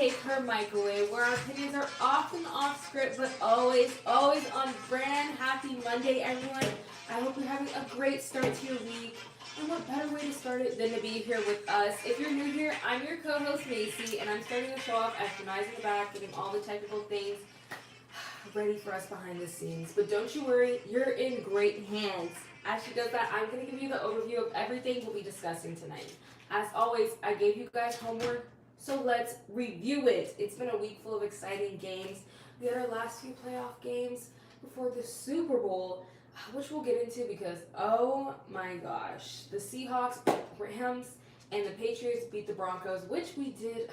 take her microwave, where our opinions are often off script, but always, always on brand. Happy Monday, everyone. I hope you're having a great start to your week. And what better way to start it than to be here with us? If you're new here, I'm your co-host Macy, and I'm starting the show off as Denise in the back, getting all the technical things ready for us behind the scenes. But don't you worry, you're in great hands. As she does that, I'm going to give you the overview of everything we'll be discussing tonight. As always, I gave you guys homework, so let's review it. It's been a week full of exciting games. We had our last few playoff games before the Super Bowl, which we'll get into because, oh my gosh, the Seahawks, Rams, and the Patriots beat the Broncos, which we did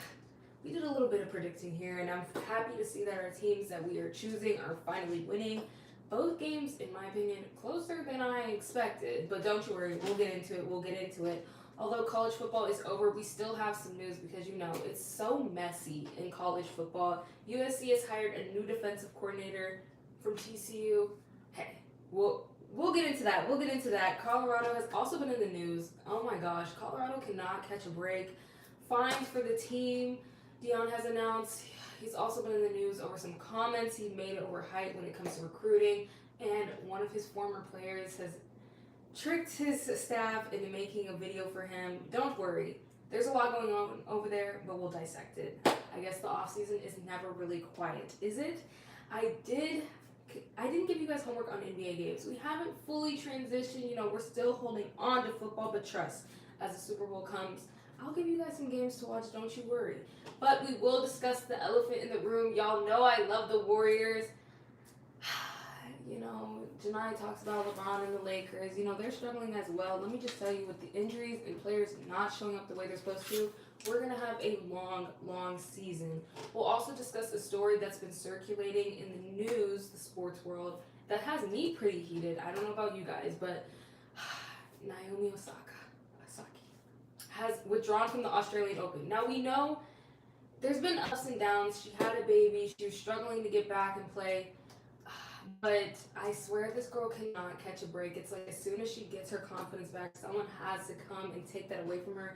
a little bit of predicting here, and I'm happy to see that our teams that we are choosing are finally winning. Both games, in my opinion, closer than I expected, but don't you worry, we'll get into it. Although college football is over, we still have some news because, you know, it's so messy in college football. USC has hired a new defensive coordinator from TCU. Hey, we'll get into that. Colorado has also been in the news. Oh my gosh, Colorado cannot catch a break. Fines for the team. Deion has announced. He's also been in the news over some comments he made over height when it comes to recruiting. And one of his former players has tricked his staff into making a video for him. Don't worry. There's a lot going on over there, but we'll dissect it. I guess the off season is never really quiet, is it? I didn't give you guys homework on NBA games. We haven't fully transitioned. You know, we're still holding on to football, but trust, as the Super Bowl comes, I'll give you guys some games to watch, don't you worry. But we will discuss the elephant in the room. Y'all know I love the Warriors. You know, Janai talks about LeBron and the Lakers. You know, they're struggling as well. Let me just tell you, with the injuries and players not showing up the way they're supposed to, we're going to have a long, long season. We'll also discuss a story that's been circulating in the news, the sports world, that has me pretty heated. I don't know about you guys, but Naomi Osaka has withdrawn from the Australian Open. Now, we know there's been ups and downs. She had a baby. She was struggling to get back and play. But I swear this girl cannot catch a break. It's like as soon as she gets her confidence back, someone has to come and take that away from her.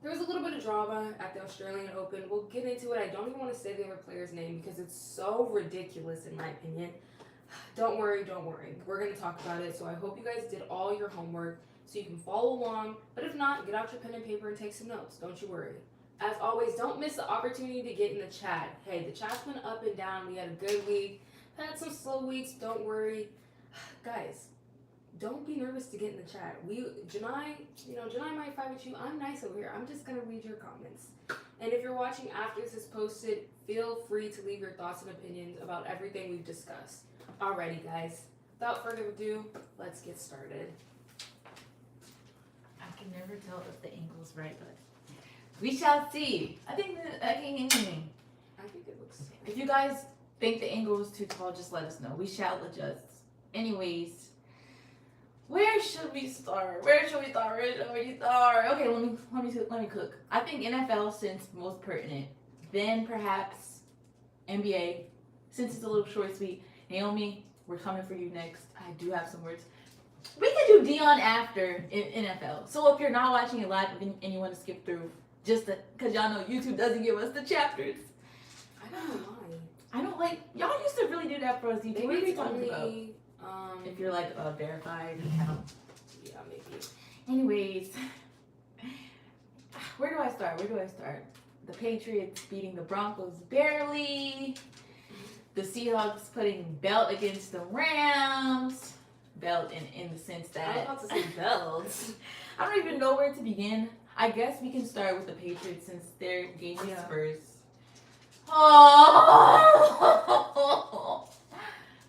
There was a little bit of drama at the Australian Open. We'll get into it. I don't even want to say the other player's name because it's so ridiculous in my opinion. Don't worry. We're going to talk about it. So I hope you guys did all your homework so you can follow along. But if not, get out your pen and paper and take some notes. Don't you worry. As always, don't miss the opportunity to get in the chat. Hey, the chat's been up and down. We had a good week. Had some slow weeks. Don't worry. Guys, don't be nervous to get in the chat. Janai might fight with you. I'm nice over here. I'm just going to read your comments. And if you're watching after this is posted, feel free to leave your thoughts and opinions about everything we've discussed. Alrighty, guys. Without further ado, let's get started. I can never tell if the angle's right, but we shall see. I think it looks... If you guys think the angle was too tall, just let us know. We shall adjust. Anyways, where should we start? Okay, let me cook. I think NFL since most pertinent. Then perhaps NBA, since it's a little short sweet. Naomi, we're coming for you next. I do have some words. We could do Deion after in NFL. So if you're not watching it live and you want to skip through, just because y'all know YouTube doesn't give us the chapters. I don't know why. I don't like, y'all used to really do that for us. Maybe what are you it's talking about? If you're like a verified account. Yeah, maybe. Anyways, where do I start? The Patriots beating the Broncos barely. The Seahawks putting belt against the Rams. Belt in the sense that... I was about to say belt. I don't even know where to begin. I guess we can start with the Patriots since their game is Spurs. Oh!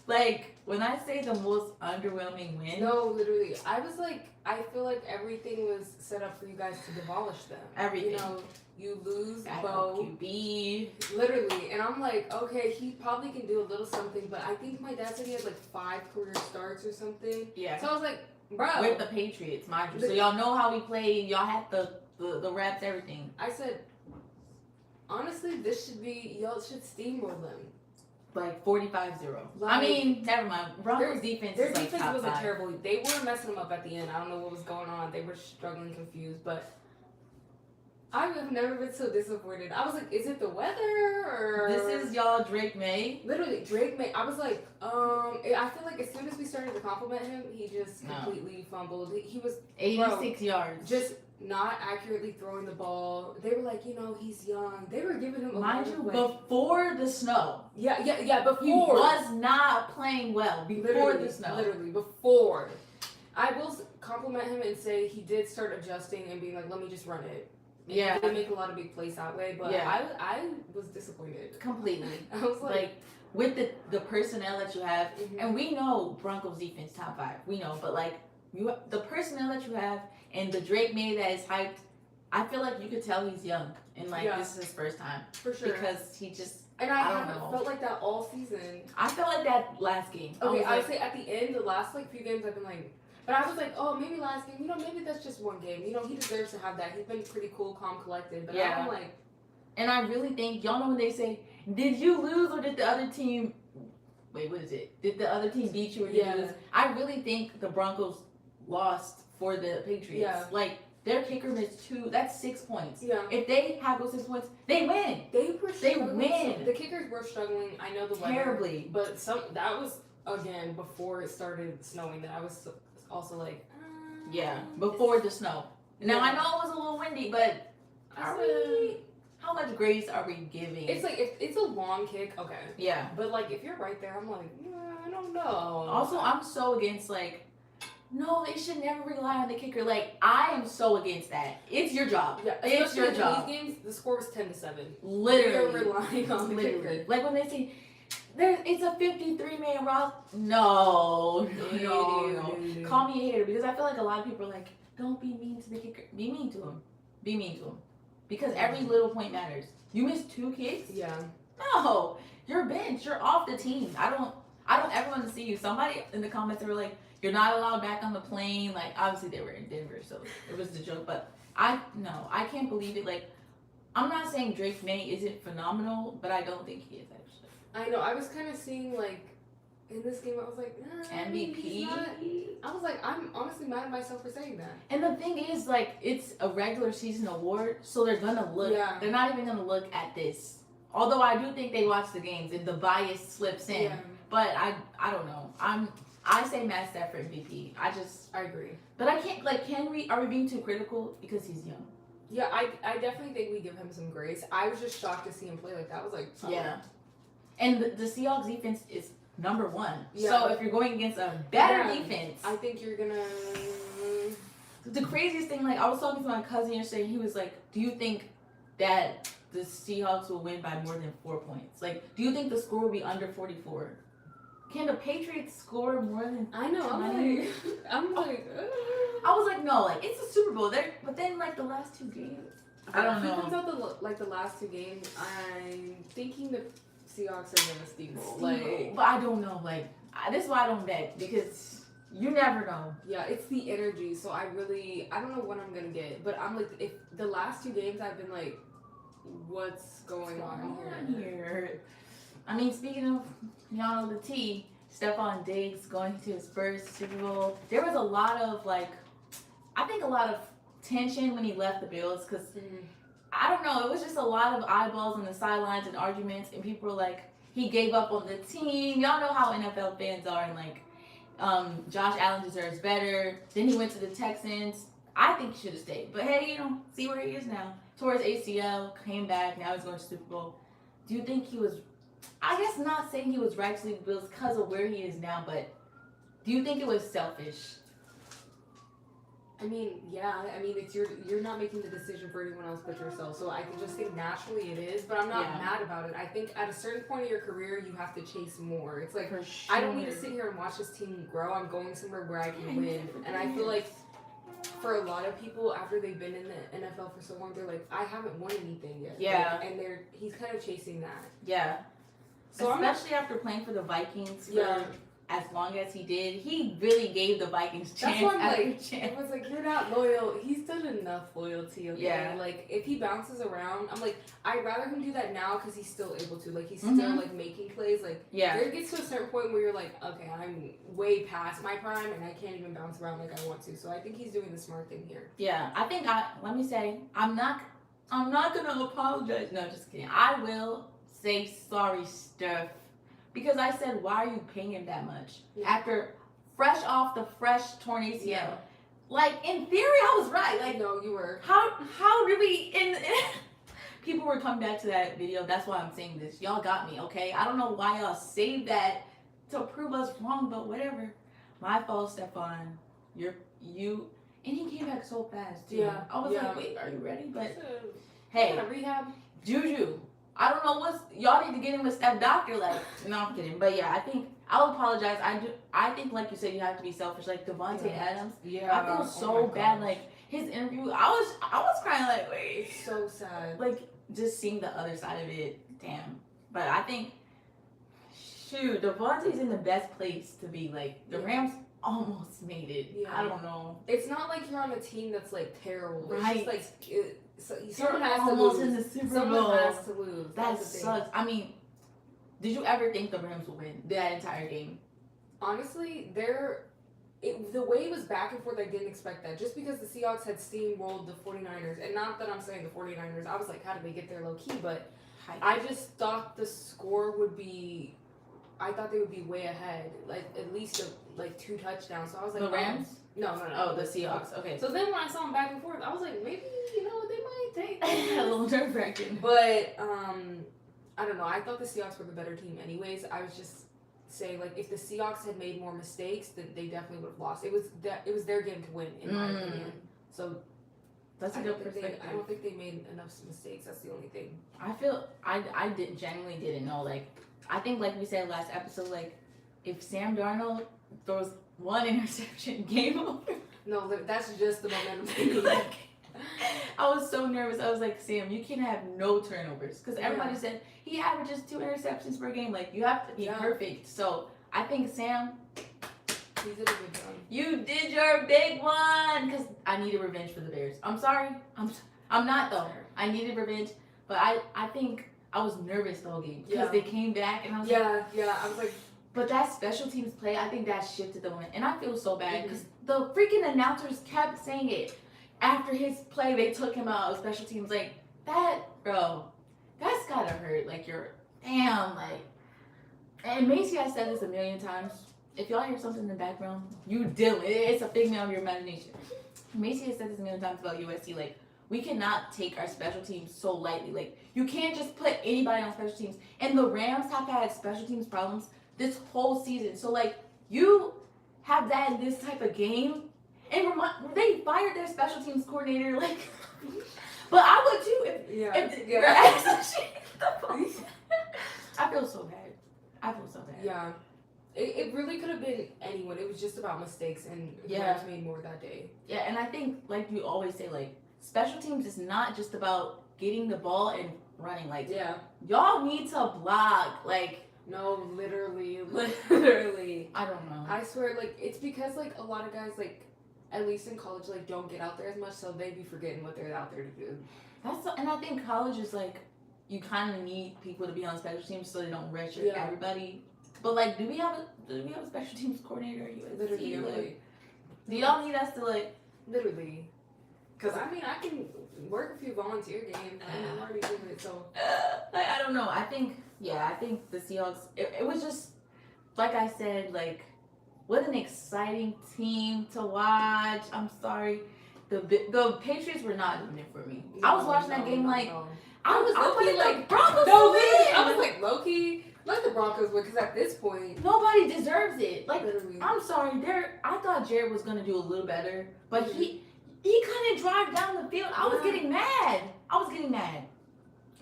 Like, when I say the most underwhelming win... No, literally. I was like, I feel like everything was set up for you guys to demolish them. Everything. You know, you lose Bo. QB. Literally. And I'm like, okay, he probably can do a little something, but I think my dad said he had like 5 career starts or something. Yeah. So I was like, bro. With the Patriots, mind you. So y'all know how we play. Y'all had the reps, everything. I said, honestly, this should be, y'all should steamroll them. Like 45-0. I mean, never mind. Broncos defense Their is like defense top wasn't 5. terrible. They were messing them up at the end. I don't know what was going on. They were struggling, confused, but I have never been so disappointed. I was like, is it the weather or This is y'all Drake May. literally Drake May. I was like, I feel like as soon as we started to compliment him, he just completely fumbled. He was 86 yards. Just not accurately throwing the ball. They were like, he's young. They were giving him a mind you, before the snow. Yeah, before. He was not playing well before the snow. Literally, before. I will compliment him and say he did start adjusting and being like, let me just run it. And yeah. He did make a lot of big plays that way, but I was disappointed. Completely. I was like with the personnel that you have, and we know Broncos defense top 5. We know, but like the personnel that you have and the Drake May that is hyped, I feel like you could tell he's young and like this is his first time. For sure. Because he just and I haven't felt like that all season. I felt like that last game. Okay, I would say at the end, the last like few games I've been like, but I was like, oh, maybe last game, maybe that's just one game. He deserves to have that. He's been pretty cool, calm, collected. But I'm like, and I really think y'all know when they say, did you lose or did the other team? Wait, what is it? Did the other team beat you or did you lose? I really think the Broncos lost for the Patriots. Yeah. Like their kicker missed 2. That's 6 points. Yeah. If they have those 6 points, they win. They win. The kickers were struggling. I know the weather. Terribly. But that was again before it started snowing. That I was also like. Before the snow. Now I know it was a little windy, but how much grace are we giving? It's like if it's a long kick, okay. Yeah. But like if you're right there, I'm like, I don't know. Also, I'm so against like, no, they should never rely on the kicker. Like I am so against that. It's your job. Yeah, it's your job. In these games, the score was 10-7. Literally. They're relying on the kicker. Like when they say, it's a 53-man roster. No. Call me a hater because I feel like a lot of people are like, don't be mean to the kicker. Be mean to him. Be mean to him. Because every little point matters. You missed 2 kicks? Yeah. No. You're bench. You're off the team. I don't ever want to see you. Somebody in the comments were like, you're not allowed back on the plane. Like, obviously they were in Denver, so it was the joke. But I can't believe it. Like, I'm not saying Drake May isn't phenomenal, but I don't think he is actually. I know. I was kind of seeing like in this game. I was like, MVP. I was like, I'm honestly mad at myself for saying that. And the thing is, like, it's a regular season award, so they're gonna look. Yeah. They're not even gonna look at this. Although I do think they watch the games and the bias slips in. Yeah. But I don't know. I say Matt Stafford MVP. I agree. But I can't are we being too critical because he's young? Yeah, I definitely think we give him some grace. I was just shocked to see him play like that. I was like, yeah. And the Seahawks defense is number 1. Yeah. So if you're going against a better defense, I think you're gonna. The craziest thing, like I was talking to my cousin yesterday, he was like, "Do you think that the Seahawks will win by more than 4 points? Like, do you think the score will be under 44? Can the Patriots score more than?" I know. 20? I'm like. I was like, no, like it's a Super Bowl. But then like the last 2 games, I don't know. If it comes out the last 2 games, I'm thinking the Seahawks are gonna steamroll. Like, but I don't know. Like, this is why I don't bet because you never know. Yeah, it's the energy. So I don't know what I'm gonna get. But I'm like, if the last 2 games, I've been like, what's going on here? I mean, speaking of y'all know the T, Stefon Diggs going to his first Super Bowl. There was a lot of I think a lot of tension when he left the Bills because. I don't know. It was just a lot of eyeballs on the sidelines and arguments, and people were like, he gave up on the team. Y'all know how NFL fans are, and like, Josh Allen deserves better. Then he went to the Texans. I think he should have stayed. But hey, see where he is now. Tore his ACL, came back, now he's going to Super Bowl. Do you think he was, I guess not saying he was right to leave the Bills because of where he is now, but do you think it was selfish? I mean, yeah. I mean, it's you're not making the decision for anyone else but yourself. So I can just think naturally it is, but I'm not mad about it. I think at a certain point in your career, you have to chase more. It's like, sure. I don't need to sit here and watch this team grow. I'm going somewhere where I can win. And I feel like for a lot of people, after they've been in the NFL for so long, they're like, I haven't won anything yet. Yeah. Like, and he's kind of chasing that. Yeah. So especially after playing for the Vikings for as long as he did, he really gave the Vikings chance. That's why I'm like, it was like, you're not loyal. He's done enough loyalty. Okay? Yeah. Like, if he bounces around, I'm like, I'd rather him do that now because he's still able to. Like, he's still, like, making plays. Like, there gets to a certain point where you're like, okay, I'm way past my prime and I can't even bounce around like I want to. So I think he's doing the smart thing here. Yeah. I think, let me say, I'm not I'm not gonna apologize. No, just kidding. I will say sorry, Steph, because I said, why are you paying him that much after fresh off the torn ACL? Yeah. Like in theory, I was right. Like no, you were. How did we people were coming back to that video. That's why I'm saying this. Y'all got me, okay? I don't know why y'all saved that to prove us wrong, but whatever. My fault, Stefon. You and he came back so fast too. Yeah. I was like, wait, are you ready? But Hey, hey, rehab. Juju. I don't know y'all need to get him with Steph Doctor. Like, no, I'm kidding. But yeah, I think I'll apologize. I think like you said, you have to be selfish. Like Devontae Adams. Yeah. I feel so bad. Like his interview, I was crying. Like, wait, It's so sad. like just seeing the other side of it. Damn. But I think, shoot, Devontae's in the best place to be. Like the Rams almost made it. Yeah. I don't know. It's not like you're on a team that's like terrible. Right. It's just like someone has to almost lose. in the Super Bowl. Someone has to lose. That sucks. I mean, did you ever think the Rams would win that entire game? Honestly, the way it was back and forth, I didn't expect that. Just because the Seahawks had steamrolled the 49ers, and not that I'm saying the 49ers, I was like, how did they get there low key? But I just thought the score would be, I thought they would be way ahead, like at least like 2 touchdowns. So I was like, the Rams? No. Oh, the Seahawks. Okay. So then when I saw them back and forth, I was like, maybe they might take a little nerve-wracking. But I don't know. I thought the Seahawks were the better team, anyways. I was just saying, like, if the Seahawks had made more mistakes, then they definitely would have lost. It was their game to win, in my opinion. So that's a good perspective. I don't think they made enough mistakes. That's the only thing. I feel I genuinely didn't know. Like, I think like we said last episode, like if Sam Darnold throws 1 interception, game over. No, that's just the momentum. Like, I was so nervous. I was like, Sam, you can't have no turnovers. Because everybody said he averages 2 interceptions per game. Like, you have to be perfect. So, I think, Sam, you did a good job. You did your big one. Because I needed revenge for the Bears. I'm sorry. I'm not, though. I needed revenge. But I think I was nervous the whole game. Because they came back and I was like... I was like... But that special teams play, I think that shifted the moment. And I feel so bad. Because the freaking announcers kept saying it. After his play, they took him out of special teams. Like, that, bro, that's gotta hurt. Like, you're, damn, like. And Macy has said this a million times. If y'all hear something in the background, you deal it. It's a figment of your imagination. Macy has said this a million times about USC. Like, we cannot take our special teams so lightly. Like, you can't just put anybody on special teams. And the Rams have had special teams problems this whole season. So, like, you have that in this type of game. And they fired their special teams coordinator, like, but I would too if your ass I feel so bad. Yeah. It really could have been anyone. It was just about mistakes, and the Rams made more that day. Yeah, and I think, like you always say, like, special teams is not just about getting the ball and running. Like, y'all need to block. Like, no, literally. I don't know. I swear, like, it's because, like, a lot of guys, like, at least in college, like, don't get out there as much, so they be forgetting what they're out there to do. And I think college is, like, you kind of need people to be on special teams so they don't redshirt everybody. But, like, do we have a special teams coordinator at USC? Literally. Do y'all need us to, like... Literally. Because, I mean, I can work a few volunteer games. I'm already doing it, so... I don't know. I think the Seahawks... It was just, like I said, like... What an exciting team to watch. I'm sorry. The Patriots were not doing it for me. I was watching that game like... I was like, Broncos win! I was like, low-key, let the Broncos win, because at this point... Nobody deserves it. Like, literally. I'm sorry. I thought Jared was going to do a little better, but he couldn't drive down the field. I was getting mad.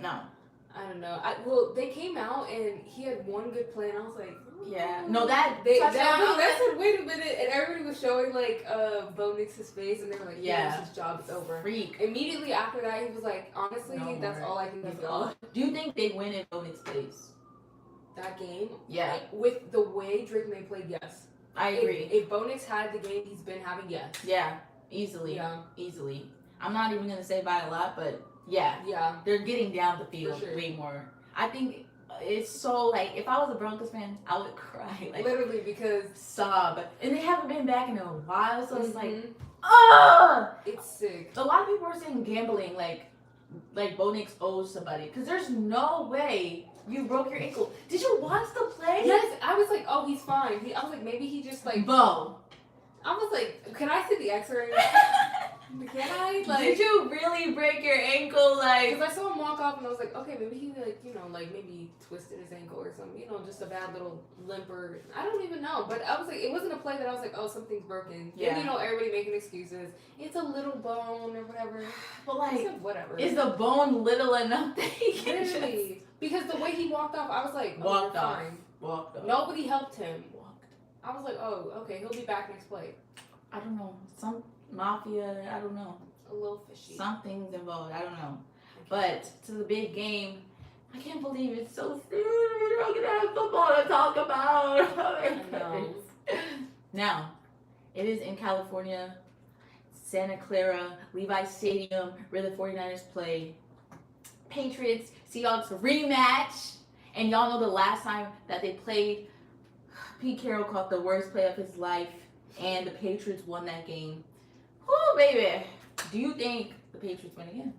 No. I don't know. Well, they came out, and he had one good play, and I was like... Yeah. No, that said, wait a minute, and everybody was showing like Bo Nix's face, and they were like, his job is over. Freak. Immediately after that, he was like, honestly, that's all I can give y'all. Do you think they win if Bo Nix plays? That game? Yeah. Like, with the way Drake May played, yes. I agree. If Bo Nix had the game he's been having, yes. Yeah. Easily. I'm not even gonna say by a lot, but yeah. They're getting down the field way more. I think. It's so, like, if I was a Broncos fan, I would cry. Like, literally, because... Sob. And they haven't been back in a while, so it's like, it's sick. A lot of people are saying gambling, like, like Bo Nix owes somebody. Because there's no way you broke your ankle. Did you watch the play? Yes, I was like, oh, he's fine. I was like, maybe he just like. Bo. I was like, can I see the X-ray? Can I? Like, did you really break your ankle? Like, because I saw him walk off and I was like, okay, maybe he like, like maybe twisted his ankle or something, just a bad little limper. I don't even know. But I was like, it wasn't a play that I was like, oh, something's broken. Yeah. And everybody making excuses. It's a little bone or whatever. But like, said, whatever. Is the bone little enough that he can Literally. Because the way he walked off, I was like, oh, walked off. fine. Walked off. Nobody helped him. I was like, oh, okay, he'll be back next play. I don't know. Some mafia, I don't know. A little fishy. Something's involved. I don't know. But to the big game, I can't believe it's so soon. We're not gonna have football to talk about. I know. Now, it is in California, Santa Clara, Levi Stadium, where the 49ers play. Patriots, Seahawks rematch. And y'all know the last time that they played, Pete Carroll caught the worst play of his life, and the Patriots won that game. Whoo, baby. Do you think the Patriots win again?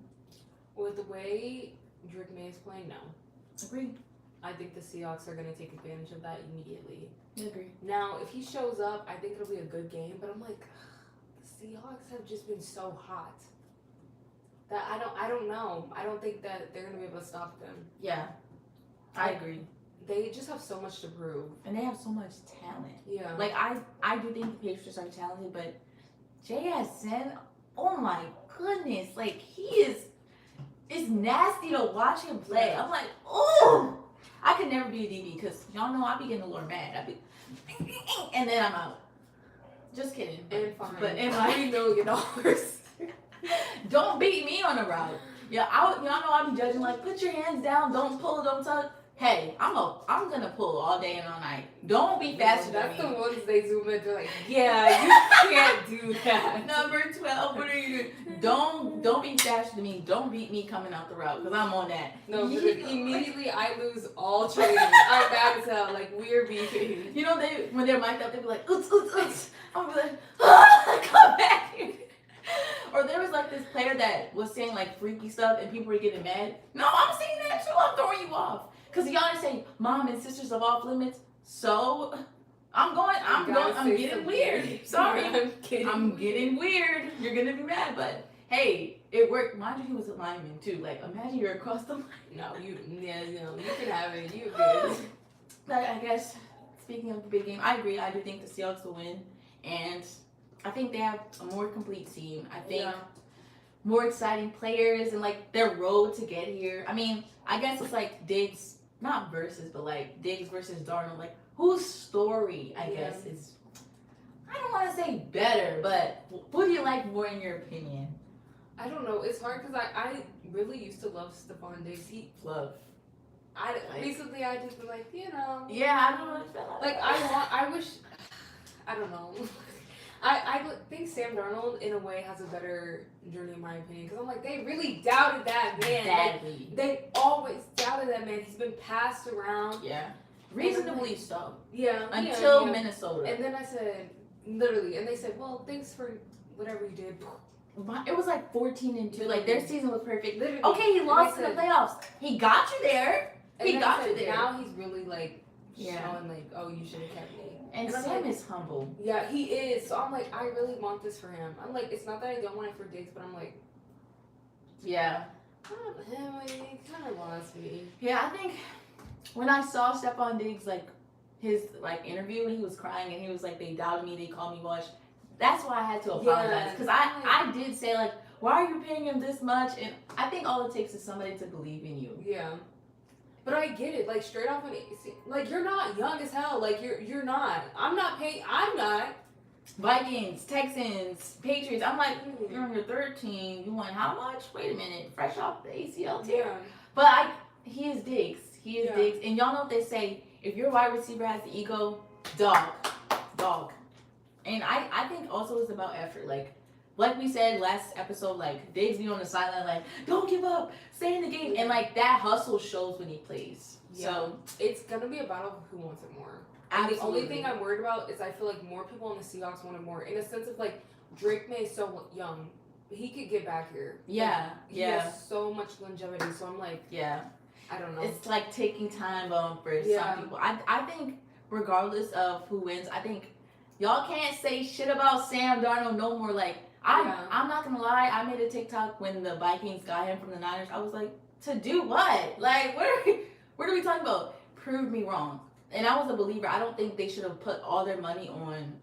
With the way Drake May is playing, no. Agreed. I think the Seahawks are going to take advantage of that immediately. Agree. Now, if he shows up, I think it'll be a good game. But I'm like, the Seahawks have just been so hot that I don't know. I don't think that they're going to be able to stop them. Yeah, I agree. They just have so much to prove. And they have so much talent. Yeah. Like, I do think the Patriots are talented, but JSN, oh my goodness. Like, it's nasty to watch him play. I'm like, oh! I could never be a DB because y'all know I be getting a little mad. I be, and then I'm out. Just kidding. And fine. But in $3 million. Don't beat me on a route. Yeah, y'all know I be judging like, put your hands down, don't pull, don't tug. Hey, I'm gonna pull all day and all night. Don't be faster than me. That's the ones they zoom in. They're like, yeah, you can't do that. Number 12, what are you doing? Don't be faster than me. Don't beat me coming out the route because I'm on that. No, immediately I lose all training. I'm bad as hell. Like, we're beefing. You know, when they're mic'd up, they be like, oots, oots, oots. I'm like, come back here. Or there was like this player that was saying like freaky stuff and people were getting mad. No, I'm saying that too. I'm throwing you off. Because y'all say mom and sisters of off limits. So I'm getting weird. Sorry. I'm getting weird. You're going to be mad. But hey, it worked. Mind you, he was a lineman too. Like, imagine you're across the line. No, you can have it. You good. But I guess, speaking of the big game, I agree. I do think the Seahawks will win. And I think they have a more complete team. I think more exciting players and like their road to get here. I mean, I guess it's like Diggs, not versus, but like Diggs versus Darnold. Like, whose story, I guess, is, I don't want to say better, but what do you like more in your opinion? I don't know. It's hard because I really used to love Stefon Diggs. Recently I just been like, Yeah, I don't know. Like, I wish, I don't know. I think Sam Darnold, in a way, has a better journey, in my opinion. Because I'm like, they really doubted that man. Badly. They always doubted that man. He's been passed around. Yeah. Reasonably so. Yeah. Until Minnesota. And then I said, literally, and they said, well, thanks for whatever you did. It was like 14-2. Like, their season was perfect. Literally. Okay, he lost in the playoffs. He got you there. He got you there. Now he's really, like, showing, like, oh, you should have kept me. And Sam is humble. Yeah, he is. So I'm like, I really want this for him. I'm like, it's not that I don't want it for Diggs, but I'm like, yeah. Him, he kind of lost me. Yeah, I think when I saw Stefon Diggs, like, his, like, interview, and he was crying, and he was like, they doubted me, they called me wash. That's why I had to apologize. Because I did say, like, why are you paying him this much? And I think all it takes is somebody to believe in you. Yeah. But I get it, like, straight off, like, you're not young as hell, like, you're not. I'm not. Vikings, Texans, Patriots, I'm like, you're on your 13, you want how much? Wait a minute, fresh off the ACL tear. Yeah. But he is Diggs, Diggs, and y'all know what they say, if your wide receiver has the ego, dog. And I think also it's about effort, like we said last episode, like, Diggs be on the sideline, like, don't give up, stay in the game. And, like, that hustle shows when he plays. Yeah. So it's going to be a battle of who wants it more. And the only thing I'm worried about is I feel like more people on the Seahawks want it more. In a sense of, like, Drake May is so young. he could get back here. Yeah, He has so much longevity. So I'm like, I don't know. It's like taking time for some people. I think regardless of who wins, I think y'all can't say shit about Sam Darnold no more. Like I'm not gonna lie, I made a TikTok when the Vikings got him from the Niners. I was like, to do what? Like what are we talking about? Prove me wrong. And I was a believer. I don't think they should have put all their money on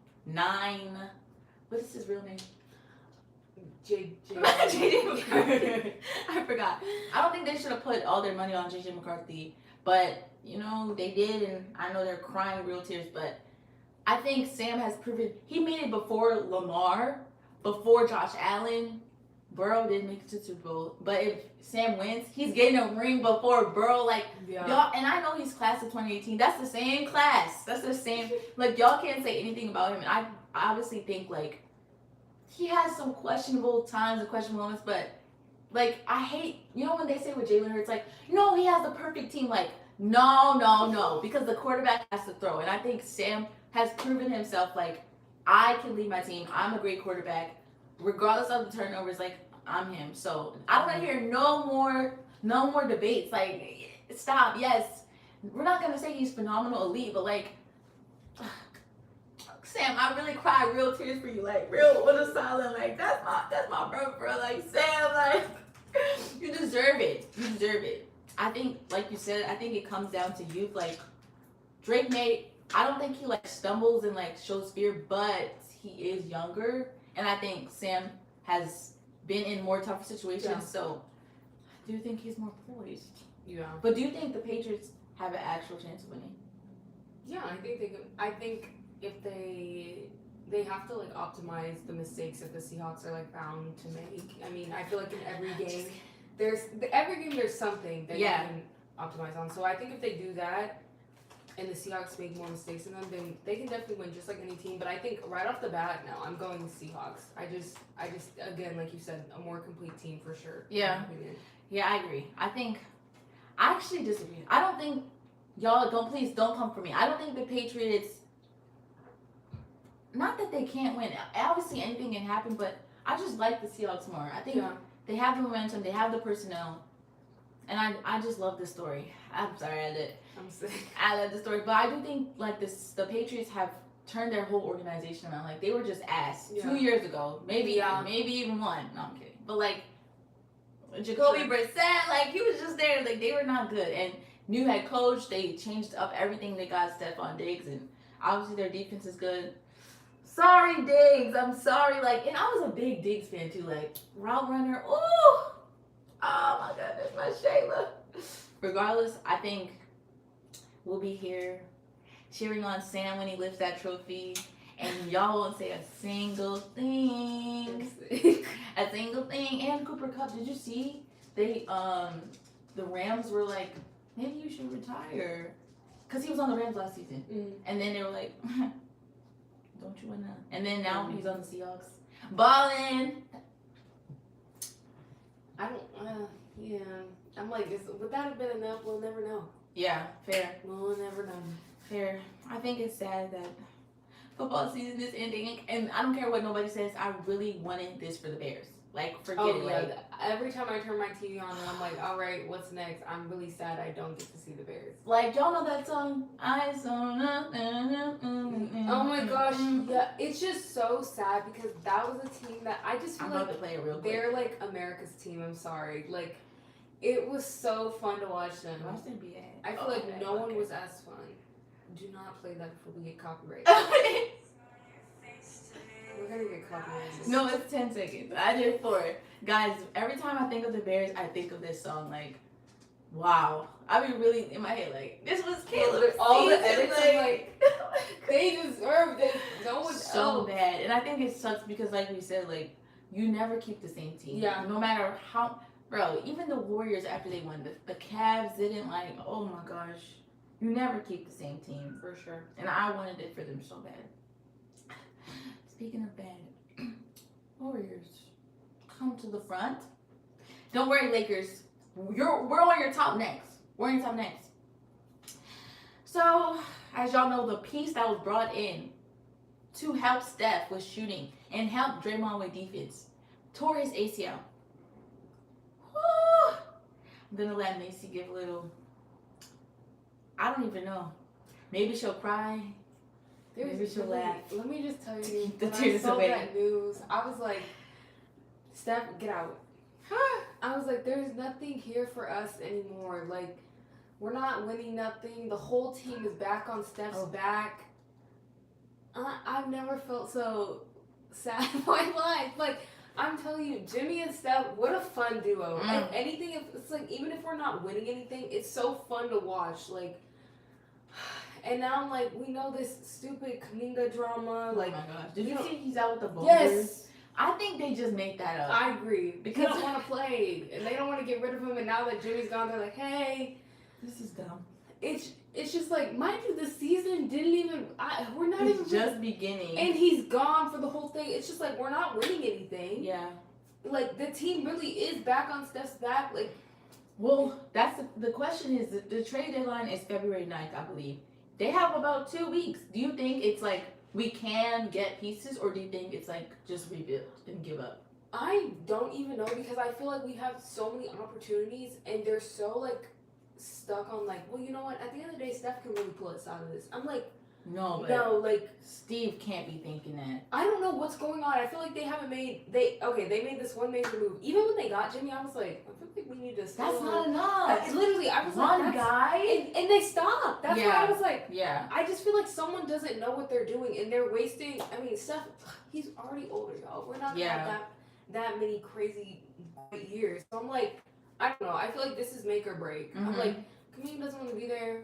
what is his real name? JJ McCarthy. I forgot. I don't think they should have put all their money on JJ McCarthy, but they did, and I know they're crying real tears. But I think Sam has proven he made it before Lamar, before Josh Allen. Burrow didn't make it to the Super Bowl, but if Sam wins, he's getting a ring before Burrow. Y'all, and I know he's class of 2018. That's the same class. That's the same. Like y'all can't say anything about him, and I obviously think he has some questionable times and questionable moments, but I hate when they say with Jalen Hurts no, he has the perfect team. No, because the quarterback has to throw, and I think Sam has proven himself I can lead my team. I'm a great quarterback, regardless of the turnovers. I'm him. So I don't want to hear no more debates. Stop. Yes, we're not gonna say he's phenomenal, elite, but Sam, I really cried real tears for you, real with a silent, that's my bro, Sam, you deserve it. You deserve it. I think, like you said, I think it comes down to youth. Drake I don't think he stumbles and shows fear, but he is younger, and I think Sam has been in more tougher situations, so I do think he's more poised. Yeah. But do you think the Patriots have an actual chance of winning? Yeah, I think they can. I think if they have to optimize the mistakes that the Seahawks are bound to make. I mean, I feel in every game there's something that you can optimize on. So I think if they do that and the Seahawks make more mistakes in them, then they can definitely win just like any team. But I think right off the bat now, I'm going Seahawks. I just again, like you said, a more complete team for sure. Yeah. Yeah, I agree. I actually disagree. I don't think y'all don't come for me. I don't think the Patriots, not that they can't win. Obviously anything can happen, but I just like the Seahawks more. I think they have the momentum, they have the personnel, and I just love this story. I'm sorry, I love the story, but I do think the Patriots have turned their whole organization around. They were just ass 2 years ago, maybe even one. No, I'm kidding. But Jacoby Brissett, he was just there. They were not good, and new head coach. They changed up everything. They got Stefon Diggs, and obviously their defense is good. Sorry, Diggs. I'm sorry. And I was a big Diggs fan too. Route runner. Ooh. Oh my goodness, my Shayla. Regardless, I think we'll be here cheering on Sam when he lifts that trophy, and y'all won't say a single thing. A single thing. And Cooper Kupp, did you see? They the Rams were maybe you should retire, because he was on the Rams last season, and then they were don't you wanna? And then now he's on the Seahawks, ballin'. I don't. Yeah. I'm would that have been enough? We'll never know. Yeah, fair. We'll never know. Fair. I think it's sad that football season is ending, and I don't care what nobody says. I really wanted this for the Bears. Forget it. Yeah. Every time I turn my TV on and I'm all right, what's next? I'm really sad I don't get to see the Bears. Y'all know that song? I saw nothing. Oh my gosh. Yeah, it's just so sad because that was a team that I just feel I'm about to play it real quick. They're America's team. I'm sorry. It was so fun to watch them. I feel no one was as fun. Do not play that before we get copyrighted. We're gonna get copyrighted. No, it's 10 seconds. I did 4. Guys, every time I think of the Bears, I think of this song. Wow. I be really in my head this was Caleb's all the season, edits they deserved it. No one so else. bad. And I think it sucks because we said, you never keep the same team. Yeah. No matter how, bro, even the Warriors after they won, the Cavs didn't oh my gosh. You never keep the same team. For sure. And I wanted it for them so bad. Speaking of bad, Warriors, come to the front. Don't worry, Lakers. We're on your top next. We're on your top next. So, as y'all know, the piece that was brought in to help Steph with shooting and help Draymond with defense tore his ACL. Woo! I'm gonna let Macy give a little. I don't even know. Maybe she'll cry. Maybe she'll laugh. Let me just tell you, The when I tears saw away. that news, I was like, Steph, get out. I was like, there's nothing here for us anymore. Like, we're not winning nothing. The whole team is back on Steph's back. I've never felt so sad in my life. Like, I'm telling you, Jimmy and Steph, what a fun duo. If anything, if it's like, even if we're not winning anything, it's so fun to watch. Like, and now I'm like, we know this stupid Kaminga drama. Oh like, my gosh. Did you see he's out with the boulders? yes. I think they just made that up. I agree. Because they Because- don't want to play. And they don't want to get rid of him. And now that Jimmy's gone, they're like, hey. This is dumb. It's just like, mind you, the season didn't even, we're not It's even. just beginning. And he's gone for the whole thing. It's just like, we're not winning anything. Yeah. Like, the team really is back on Steph's back. Like, Well, that's the question is, the trade deadline is February 9th, I believe. They have about 2 weeks. Do you think it's like, we can get pieces, or do you think it's like, just rebuild and give up? I don't even know, because I feel like we have so many opportunities and they're so like stuck on like, well, you know what? At the end of the day, Steph can really pull us out of this. I'm like, No, but no, like Steve can't be thinking that. I don't know what's going on. I feel like they haven't made they made this one major move. Even when they got Jimmy, I was like, I feel like we need to. That's not enough. Literally, I was One like, guy. and they stopped. That's why I was like, Yeah. I just feel like someone doesn't know what they're doing and they're wasting. I mean, Steph, he's already older, y'all. We're not gonna have that many crazy great years. So I'm like, I don't know. I feel like this is make or break. I'm like, Kameem doesn't want to be there.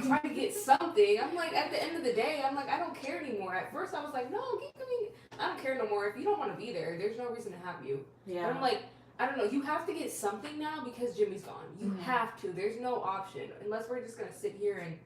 Try to get something. I'm like, at the end of the day, I'm like, I don't care anymore. At first, I was like, no, keep coming. I don't care no more. If you don't want to be there, there's no reason to have you. Yeah. But I'm like, I don't know. You have to get something now because Jimmy's gone. You have to. There's no option unless we're just gonna sit here and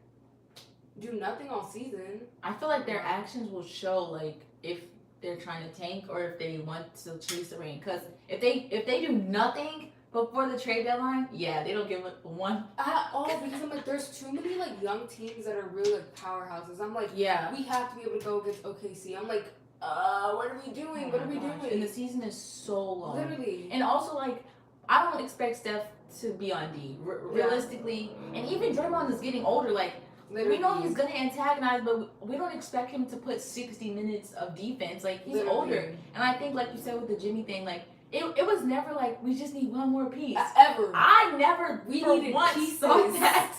do nothing all season. I feel like their actions will show like if they're trying to tank or if they want to chase the rain. Because if they do nothing before the trade deadline, yeah, they don't give up one At all, because I'm like, there's too many like young teams that are really like powerhouses. I'm like, Yeah. we have to be able to go against OKC. I'm like, what are we doing? What are we doing? And the season is so long. Literally. And also, like, I don't expect Steph to be on D. Realistically, and even Draymond is getting older. Like, Literally. we know he's gonna antagonize, but we don't expect him to put 60 minutes of defense. Like, he's older. And I think, like you said with the Jimmy thing, like, it was never like, we just need one more piece. Ever. I never We for needed once pieces. thought that.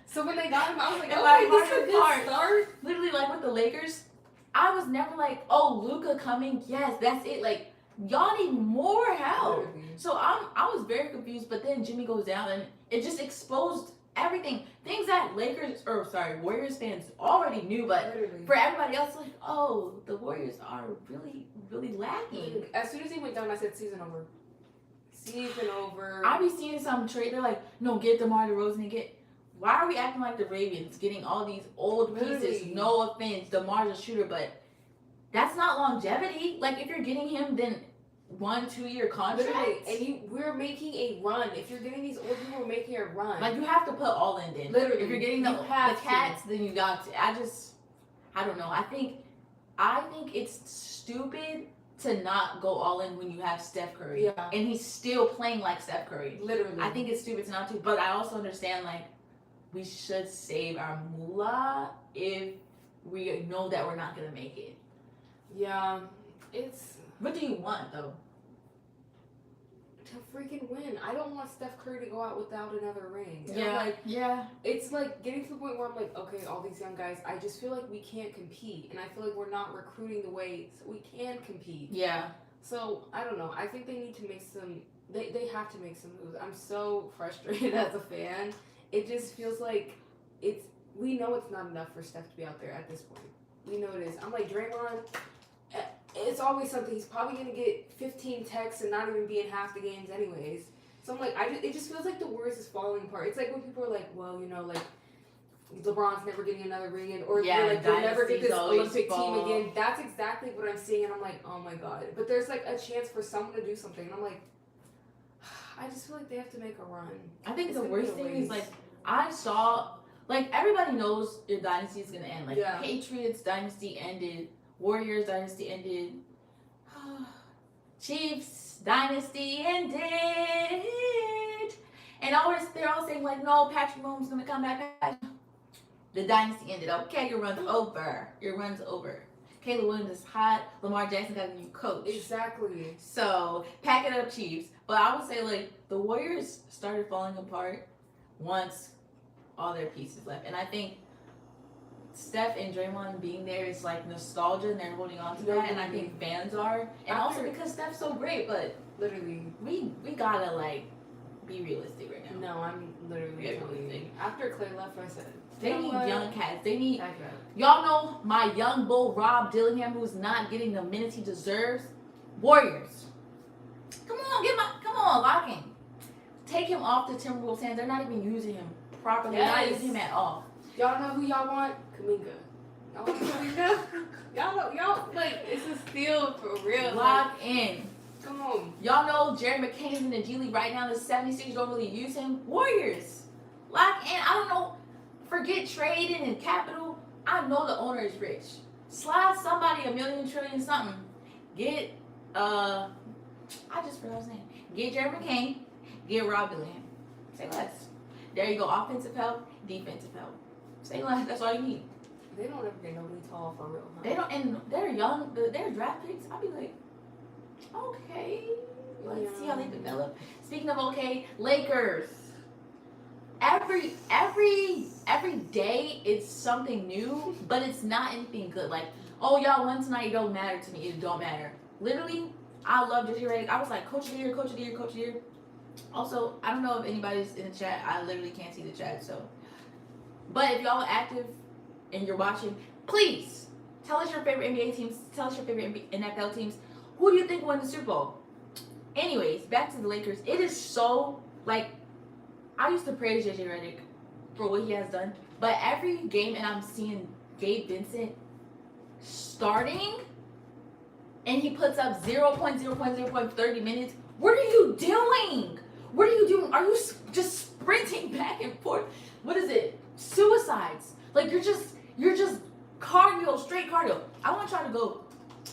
So when they got him, I was like, And okay, my this is a hardest good part, start. Literally, like with the Lakers, I was never like, oh, Luka coming, yes, that's it. Like, y'all need more help. Literally. So I was very confused, but then Jimmy goes down and it just exposed everything. Things that Warriors fans already knew, but Literally. for everybody else, like, oh, the Warriors are really, really lacking. As soon as he went down, I said, season over. Season over. I be seeing some trade, they're like, no, get DeMar DeRozan and get. Why are we acting like the Ravens, getting all these old pieces? Literally. No offense, DeMar's a shooter, but that's not longevity. Like, if you're getting him, then 1-2 year contract. Literally. And we're making a run. If you're getting these old people, we're making a run. Like, you have to put all in then. Literally. If you're getting the have cats, then you got to. I don't know. I think it's stupid to not go all in when you have Steph Curry. Yeah. And he's still playing like Steph Curry. Literally. I think it's stupid to not to, but I also understand, like, we should save our moolah if we know that we're not going to make it. Yeah. It's What do you want, though? to freaking win. I don't want Steph Curry to go out without another ring. And I'm Yeah. like, Yeah. it's like getting to the point where I'm like, okay, all these young guys, I just feel like we can't compete. And I feel like we're not recruiting the way so we can compete. Yeah. So, I don't know. I think they need to make some, they have to make some moves. I'm so frustrated as a fan. It just feels like we know it's not enough for Steph to be out there at this point. We know it is. I'm like, Draymond, it's always something. He's probably going to get 15 texts and not even be in half the games anyways. So I'm like, it just feels like the Warriors is falling apart. It's like when people are like, well, you know, like, LeBron's never getting another ring, and or they're like, they'll never get this Olympic team again. That's exactly what I'm seeing, and I'm like, oh my god. But there's like a chance for someone to do something, and I'm like, I just feel like they have to make a run. I think It's the gonna worst be a thing is, waste. like, I saw, like, everybody knows your dynasty is going to end. Like, Yeah. Patriots dynasty ended, Warriors dynasty ended. Chiefs dynasty ended. And always they're all saying like, no, Patrick Mahomes gonna come back. The dynasty ended. Okay, your run's over. Your run's over. Caleb Williams is hot. Lamar Jackson got a new coach. Exactly. So pack it up, Chiefs. But I would say like the Warriors started falling apart once all their pieces left, and I think Steph and Draymond being there is like nostalgia, and they're holding on to that, and I think fans are, and also because Steph's so great. But literally, we gotta like be realistic right now. No, I'm literally totally. After Clay left, I said they need young cats. They need. Back up. Y'all know my young bull Rob Dillingham, who's not getting the minutes he deserves. Warriors, come on, lock him. Take him off the Timberwolves' hands. They're not even using him properly. They're not using him at all. Y'all know who y'all want? Kaminga. Y'all want Kaminga? y'all like it's a steal for real. Lock in. Come on. Y'all know Jerry McCain's in the G League right now. The 76ers don't really use him. Warriors, lock in. I don't know. Forget trading and capital. I know the owner is rich. Slide somebody $1 million, trillion, something. Get I just forgot his name. Get Jerry McCain. Get Rob Dillingham. Say less. There you go. Offensive help, defensive help. Say less. That's all you need. They don't ever get nobody tall for real. Huh? They don't, and they're young. They're draft picks. I'll be like, okay, let's see how they develop. Speaking of okay, Lakers. Every day it's something new, but it's not anything good. Like, oh y'all won tonight, it don't matter to me. It don't matter. Literally, I love JJ Redick. I was like, Coach of the Year, Coach of the Year, Coach of the Year. Also, I don't know if anybody's in the chat. I literally can't see the chat, so. But if y'all are active and you're watching, please tell us your favorite NBA teams. Tell us your favorite NFL teams. Who do you think won the Super Bowl? Anyways, back to the Lakers. It is so, like, I used to praise JJ Redick for what he has done. But every game, and I'm seeing Gabe Vincent starting, and he puts up 0.30 minutes. What are you doing? What are you doing? Are you just sprinting back and forth? What is it? Suicides. Like you're just cardio, straight cardio. I want y'all to go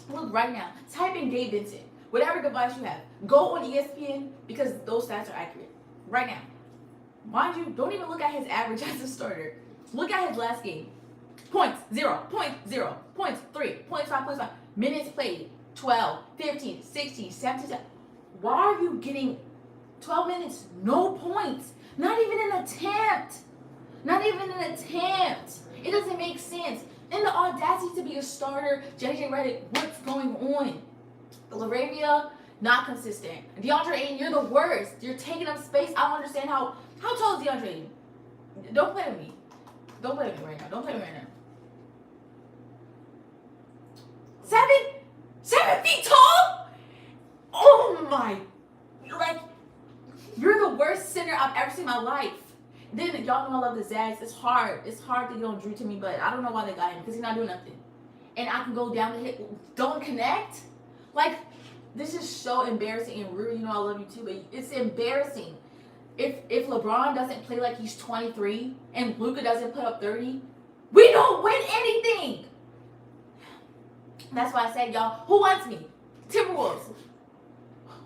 look right now. Type in Gabe Vincent, whatever device you have. Go on ESPN because those stats are accurate. Right now. Mind you, don't even look at his average as a starter. Look at his last game. Points, 0, points, 3, points 5. Minutes played, 12, 15, 16, 17. Why are you getting 12 minutes, no points? Not even an attempt. Not even an attempt. It doesn't make sense. And the audacity to be a starter, JJ Redick, what's going on? Laravia, not consistent. DeAndre Ayton, you're the worst. You're taking up space. I don't understand how tall is DeAndre Ayton? Don't play with me. Don't play with me right now. Don't play with me right now. 7 feet tall? Oh my, like, you're the worst center I've ever seen in my life. Then y'all know I love the Zags. It's hard to get on Drew to me, but I don't know why they got him because he's not doing nothing. And I can go down the hit, don't connect. Like, this is so embarrassing and rude. You know I love you too, but it's embarrassing. If LeBron doesn't play like he's 23 and Luka doesn't put up 30, we don't win anything. That's why I said, y'all, who wants me? Timberwolves.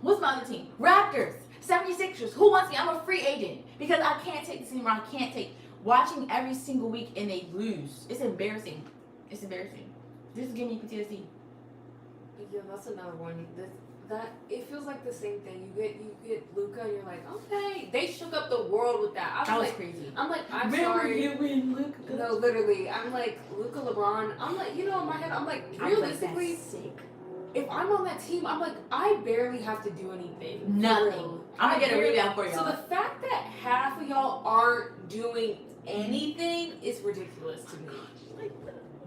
What's my other team? Raptors. 76ers. Who wants me? I'm a free agent because I can't take this anymore. I can't take watching every single week and they lose. It's embarrassing. It's embarrassing. This is giving me PTSD. Yeah, that's another one. That it feels like the same thing. You get Luka and you're like, okay. They shook up the world with that. That was crazy. I'm like, I'm Remember sorry. you win, Luka. No, literally. I'm like, Luka, LeBron. I'm like, you know, in my head, I'm like, realistically, if I'm on that team, I'm like, I barely have to do anything. Nothing. I'm gonna get a rebound for y'all. So the fact that half of y'all aren't doing anything is ridiculous to me.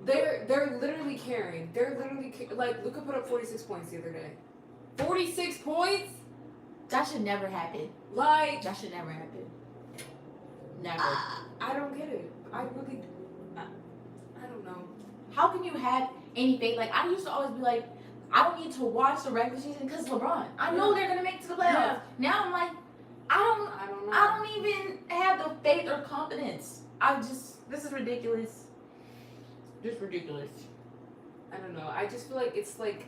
They're literally carrying. They're literally like Luka put up 46 points the other day. 46 points? That should never happen. Like, that should never happen. Never. I don't get it. I really, I don't know. How can you have any faith? Like, I used to always be like, I don't need to watch the regular season because LeBron. I know they're gonna make it to the playoffs. Yeah. Now I'm like, I don't know. I don't even have the faith or confidence. This is ridiculous. Just ridiculous. I don't know. I just feel like it's like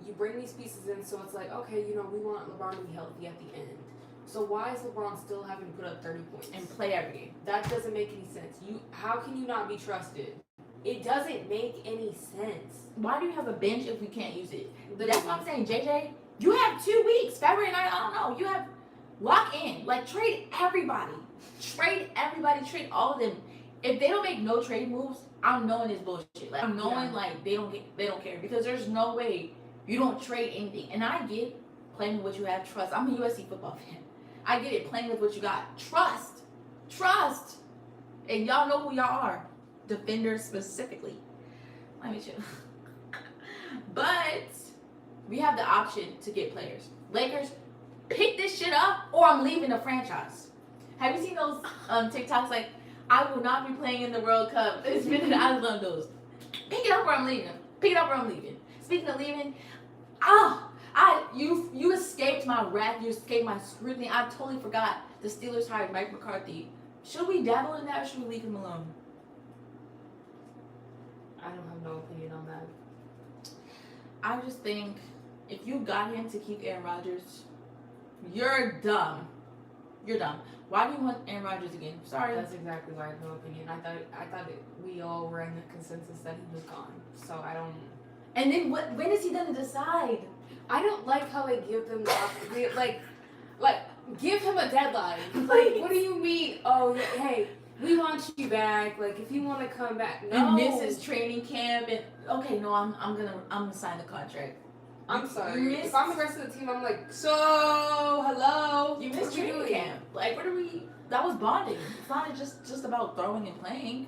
you bring these pieces in, so it's like, okay, you know, we want LeBron to be healthy at the end. So why is LeBron still having to put up 30 points? And play every game. That doesn't make any sense. How can you not be trusted? It doesn't make any sense. Why do you have a bench if we can't use it? Literally. That's what I'm saying, JJ. You have 2 weeks, February 9th, I don't know. You have lock in. Like, trade everybody. Trade everybody. Trade all of them. If they don't make no trade moves, I'm knowing it's bullshit. Like, I'm knowing like they don't care, because there's no way you don't trade anything. And I get playing with what you have. Trust. I'm a USC football fan. I get it. Playing with what you got. Trust. And y'all know who y'all are. Defenders specifically. Let me chill. But we have the option to get players. Lakers, pick this shit up or I'm leaving the franchise. Have you seen those TikToks like, I will not be playing in the World Cup? I love those. Pick it up or I'm leaving. Pick it up or I'm leaving. Speaking of leaving, you escaped my wrath. You escaped my scrutiny. I totally forgot the Steelers hired Mike McCarthy. Should we dabble in that or should we leave him alone? I don't have no opinion on that. I just think if you got him to keep Aaron Rodgers, you're dumb. You're dumb. Why do you want Aaron Rodgers again? Sorry. That's exactly why I have no opinion. I thought we all were in the consensus that he was gone. So I don't. And then when is he gonna decide? I don't like how they give them like give him a deadline. Like, what do you mean? Oh, hey, we want you back. Like, if you want to come back, no. And this is training camp. And okay, no, I'm gonna sign the contract. I'm sorry. If I'm the rest of the team, I'm like, so hello. You missed training camp. Like, what are we? That was bonding. It's not just about throwing and playing.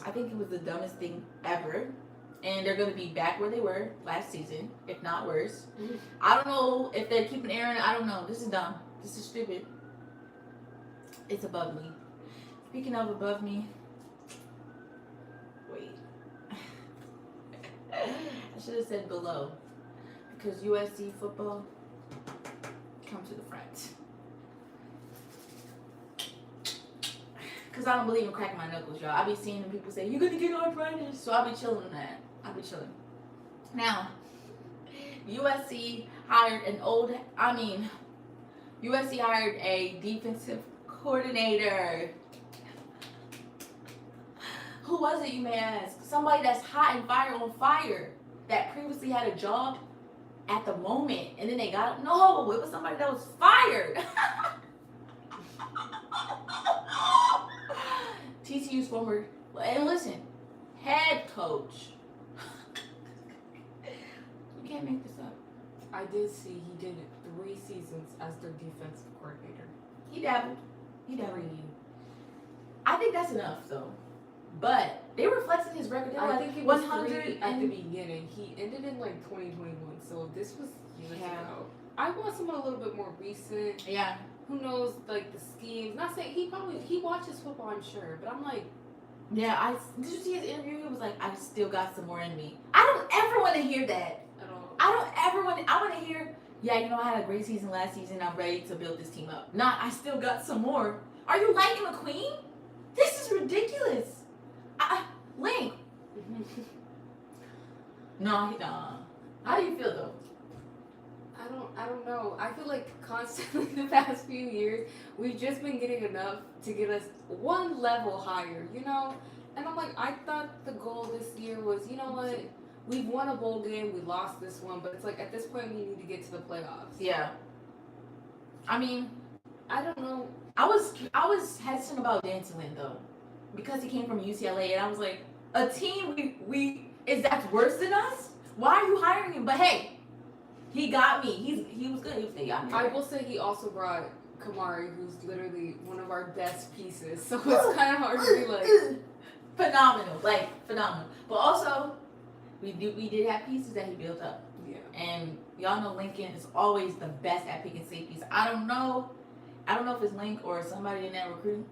I think it was the dumbest thing ever. And they're going to be back where they were last season, if not worse. Mm-hmm. I don't know if they're keeping Aaron. I don't know. This is dumb. This is stupid. It's above me. Speaking of above me, wait. I should have said below. Because USC football, come to the front. Because I don't believe in cracking my knuckles, y'all. I be seeing people say, you're going to get arthritis. So I'll be chilling on that. I'll be chilling. Now, USC hired a defensive coordinator. Who was it, you may ask? Somebody that's hot and on fire. That previously had a job at the moment. And then they got, no, it was somebody that was fired. TCU's former, and listen, head coach. You can't make this up. I did see he did 3 seasons as their defensive coordinator. He dabbled. I think that's enough, though. But they were flexing his record. I think it was 100 at the beginning. He ended in like 2021, so this was years ago. I want someone a little bit more recent. Yeah. Who knows, like, the schemes. Not saying he watches football, I'm sure, but I'm like, yeah, did you see his interview? He was like, I still got some more in me. I don't ever want to hear that at all. I want to hear, yeah, you know, I had a great season last season. I'm ready to build this team up. Not, I still got some more. Are you Lightning McQueen? This is ridiculous. Link. No. How do you feel, though? I don't know. I feel like constantly the past few years, we've just been getting enough to get us one level higher, you know? And I'm like, I thought the goal this year was, you know what? We've won a bowl game, we lost this one, but it's like at this point we need to get to the playoffs. Yeah. I mean, I don't know. I was hesitant about Dancing though, because he came from UCLA, and I was like, a team that's worse than us? Why are you hiring him? But hey, he got me. He was good. He got me. I will say he also brought Kamari, who's literally one of our best pieces. So it's kind of hard to be like phenomenal. But also, we did have pieces that he built up. Yeah. And y'all know Lincoln is always the best at picking safeties. I don't know if it's Link or somebody in that recruiting,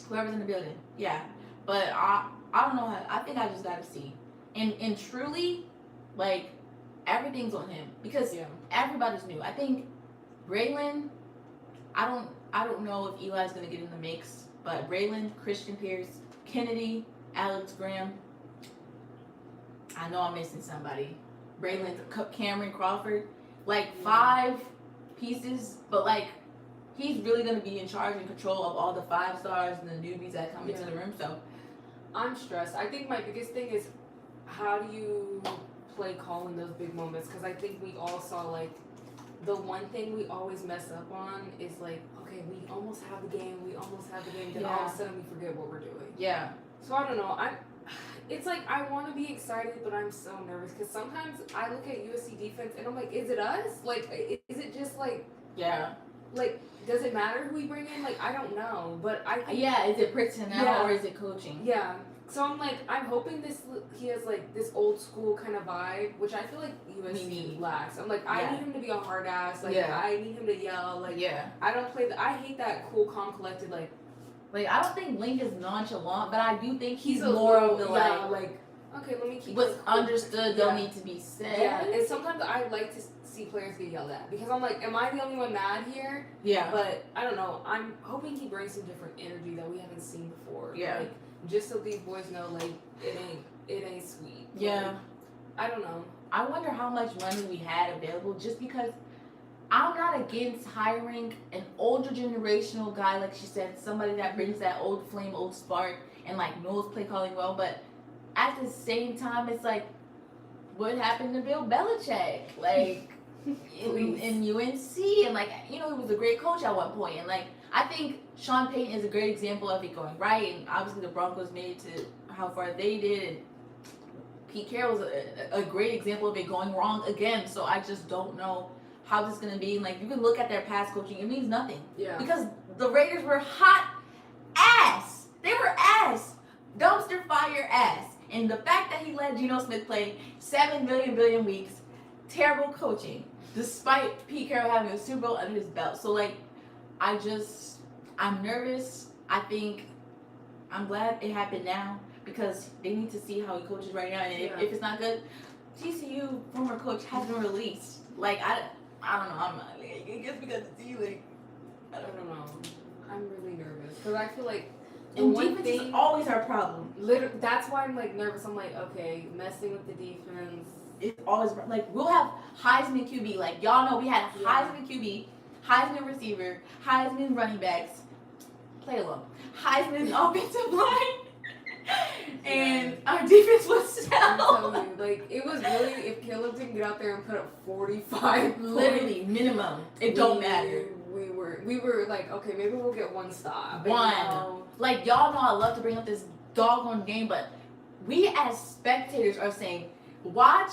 whoever's in the building. Yeah. But I don't know how. I think I just gotta see. And truly, like, everything's on him because everybody's new. I think Braylon, I don't know if Eli's gonna get in the mix, but Braylon, Christian Pierce, Kennedy, Alex Graham. I know I'm missing somebody, Braylon, Cameron Crawford, like 5 pieces, but like he's really gonna be in charge and control of all the 5 stars and the newbies that come into the room. So I'm stressed. I think my biggest thing is how do you play call in those big moments? Because I think we all saw like the one thing we always mess up on is like, okay, we almost have the game, then all of a sudden we forget what we're doing. Yeah. So I don't know. It's like I want to be excited, but I'm so nervous because sometimes I look at USC defense and I'm like, is it us? Like, is it just like, like, does it matter who we bring in? Like, I don't know, but I think, is it personnel or is it coaching? Yeah. So I'm like, I'm hoping he has like this old school kind of vibe, which I feel like USC lacks. I'm like, I need him to be a hard ass. Like, I need him to yell. Like, I don't play. I hate that cool, calm, collected. Like, I don't think Link is nonchalant, but I do think he's more of the like, okay, let me keep. What's understood don't need to be said. Yeah, and sometimes I like to see players get yelled at because I'm like, am I the only one mad here? Yeah. But I don't know. I'm hoping he brings some different energy that we haven't seen before. Yeah. Like, just so these boys know, like, it ain't sweet. Yeah. Like, I don't know. I wonder how much money we had available just because I'm not against hiring an older generational guy, like she said, somebody that brings that old flame, old spark, and like knows play calling well. But at the same time, it's like, what happened to Bill Belichick? Like, in UNC, and like, you know, he was a great coach at one point, and like, I think Sean Payton is a great example of it going right, and obviously the Broncos made it to how far they did, and Pete Carroll was a great example of it going wrong again. So I just don't know how this is going to be. Like, you can look at their past coaching, it means nothing. Yeah. Because the Raiders were hot ass. They were ass. Dumpster fire ass. And the fact that he let Geno Smith play 7 billion weeks, terrible coaching, despite Pete Carroll having a Super Bowl under his belt. So, like, I'm nervous. I think I'm glad it happened now because they need to see how he coaches right now. And if it's not good, TCU former coach has been released. Like, I don't know. I'm not, like, I guess because it's you, like, I don't know. I'm really nervous because I feel like the one defense is always our problem. Literally, that's why I'm like nervous. I'm like, okay, messing with the defense. It's always like we'll have Heisman QB. Like, y'all know we had Heisman QB, Heisman receiver, Heisman running backs. Play along. Heisman offensive line. And our defense was I'm telling you, like, it was really, if Caleb didn't get out there and put up 45 literally points, minimum, it don't matter. We were like, okay, maybe we'll get one stop. Like, y'all know I love to bring up this doggone game, but we as spectators are saying, watch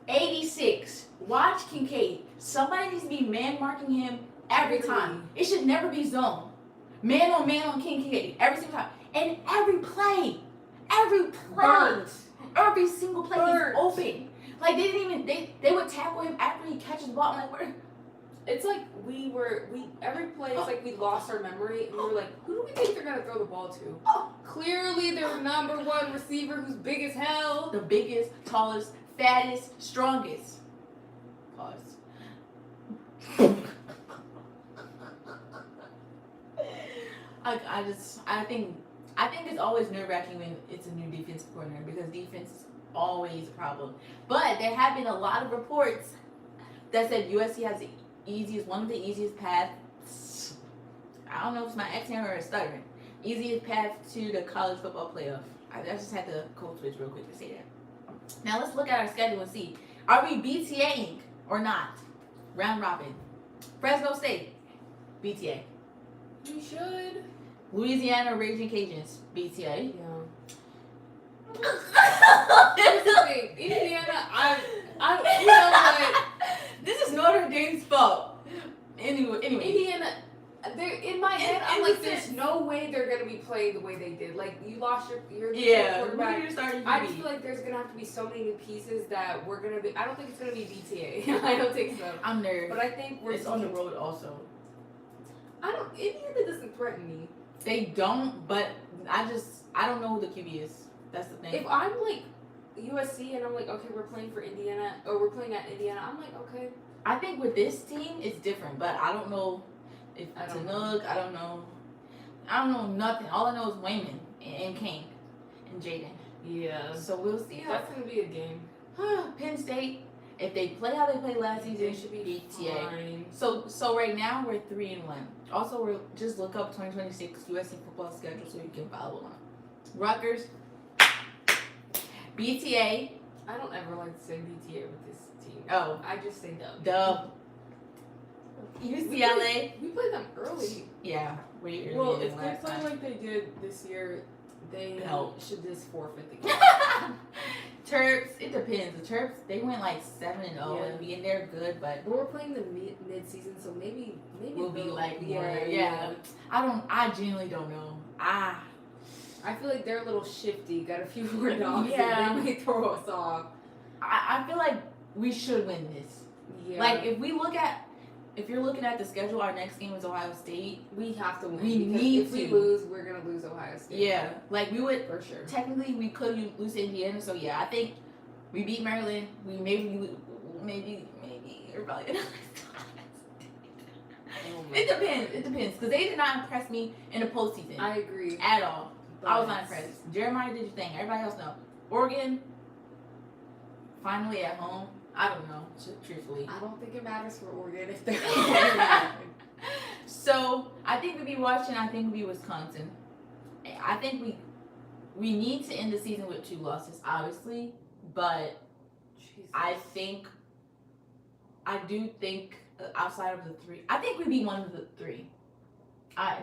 86, watch Kincaid. Somebody needs to be man marking him every time. It should never be zone. Man on Kincaid every single time. And every play, every single play he's open. Like, they would tackle him after he catches the ball. I'm like, where? It's like every play it's like we lost our memory and we were like, who do we think they're gonna throw the ball to? Clearly their number one receiver who's big as hell. The biggest, tallest, fattest, strongest. Pause. I think it's always nerve-wracking when it's a new defensive coordinator because defense is always a problem. But there have been a lot of reports that said USC has one of the easiest paths. I don't know if it's my accent or stuttering. Easiest path to the college football playoff. I just had to code switch real quick to say that. Now let's look at our schedule and see. Are we BTAing or not? Round robin. Fresno State, BTA. We should. Louisiana Raging Cajuns, BTA. Yeah. Here's the thing. Indiana, I you know what? This is Notre Dame's fault. Anyway. Indiana, they're in my head. I'm like, there's no way they're gonna be playing the way they did. Like, you lost your quarterback. I just feel like there's gonna have to be so many new pieces that we're gonna be. I don't think it's gonna be BTA. I don't think so. I'm nervous. But I think it's on the road also. Indiana doesn't threaten me. They don't, but I don't know who the QB is. That's the thing. If I'm like USC and I'm like, okay, we're playing for Indiana, or we're playing at Indiana, I'm like, okay. I think with this team, it's different, but I don't know if Tanuk, I don't know nothing. All I know is Wayman and Kane and Jaden. Yeah. So we'll see. That's going to be a game. Penn State, If they play how they played last season, They should be BTA. fine. So right now we're 3-1. Also, we're just look up 2026 USC football schedule so you can follow along. Rutgers, BTA. I don't ever like to say BTA with this team. Oh, I just say dub. Dub. UCLA. We played them early. Yeah, way earlier Well, than if they last play time. like they did this year, they should just forfeit the game. Terps, it depends. The Terps, they went like 7-0 Yeah. and they're good, but But we're playing the mid-season, so maybe we'll be like more. yeah. I genuinely don't know. I feel like they're a little shifty. Got a few more dogs. Yeah. They may throw us off. I feel like we should win this. Yeah. Like if you're looking at the schedule, our next game is Ohio State. We have to win. We because need if we to. lose, we're gonna lose Ohio State. Yeah, like we would. For sure. Technically, we could lose to Indiana. So yeah, I think we beat Maryland. We maybe we're probably gonna lose. It depends. It depends because they did not impress me in the postseason. I agree. At all. I was But- not impressed. Jeremiah did your thing. Everybody else know. Oregon, finally at home. I don't know, truthfully. I don't think it matters for Oregon if they're. So I think we'd be watching. I think we'd be Wisconsin. I think we need to end the season with 2 losses, obviously, but Jesus. I do think outside of the 3, I think we'd be one of the 3.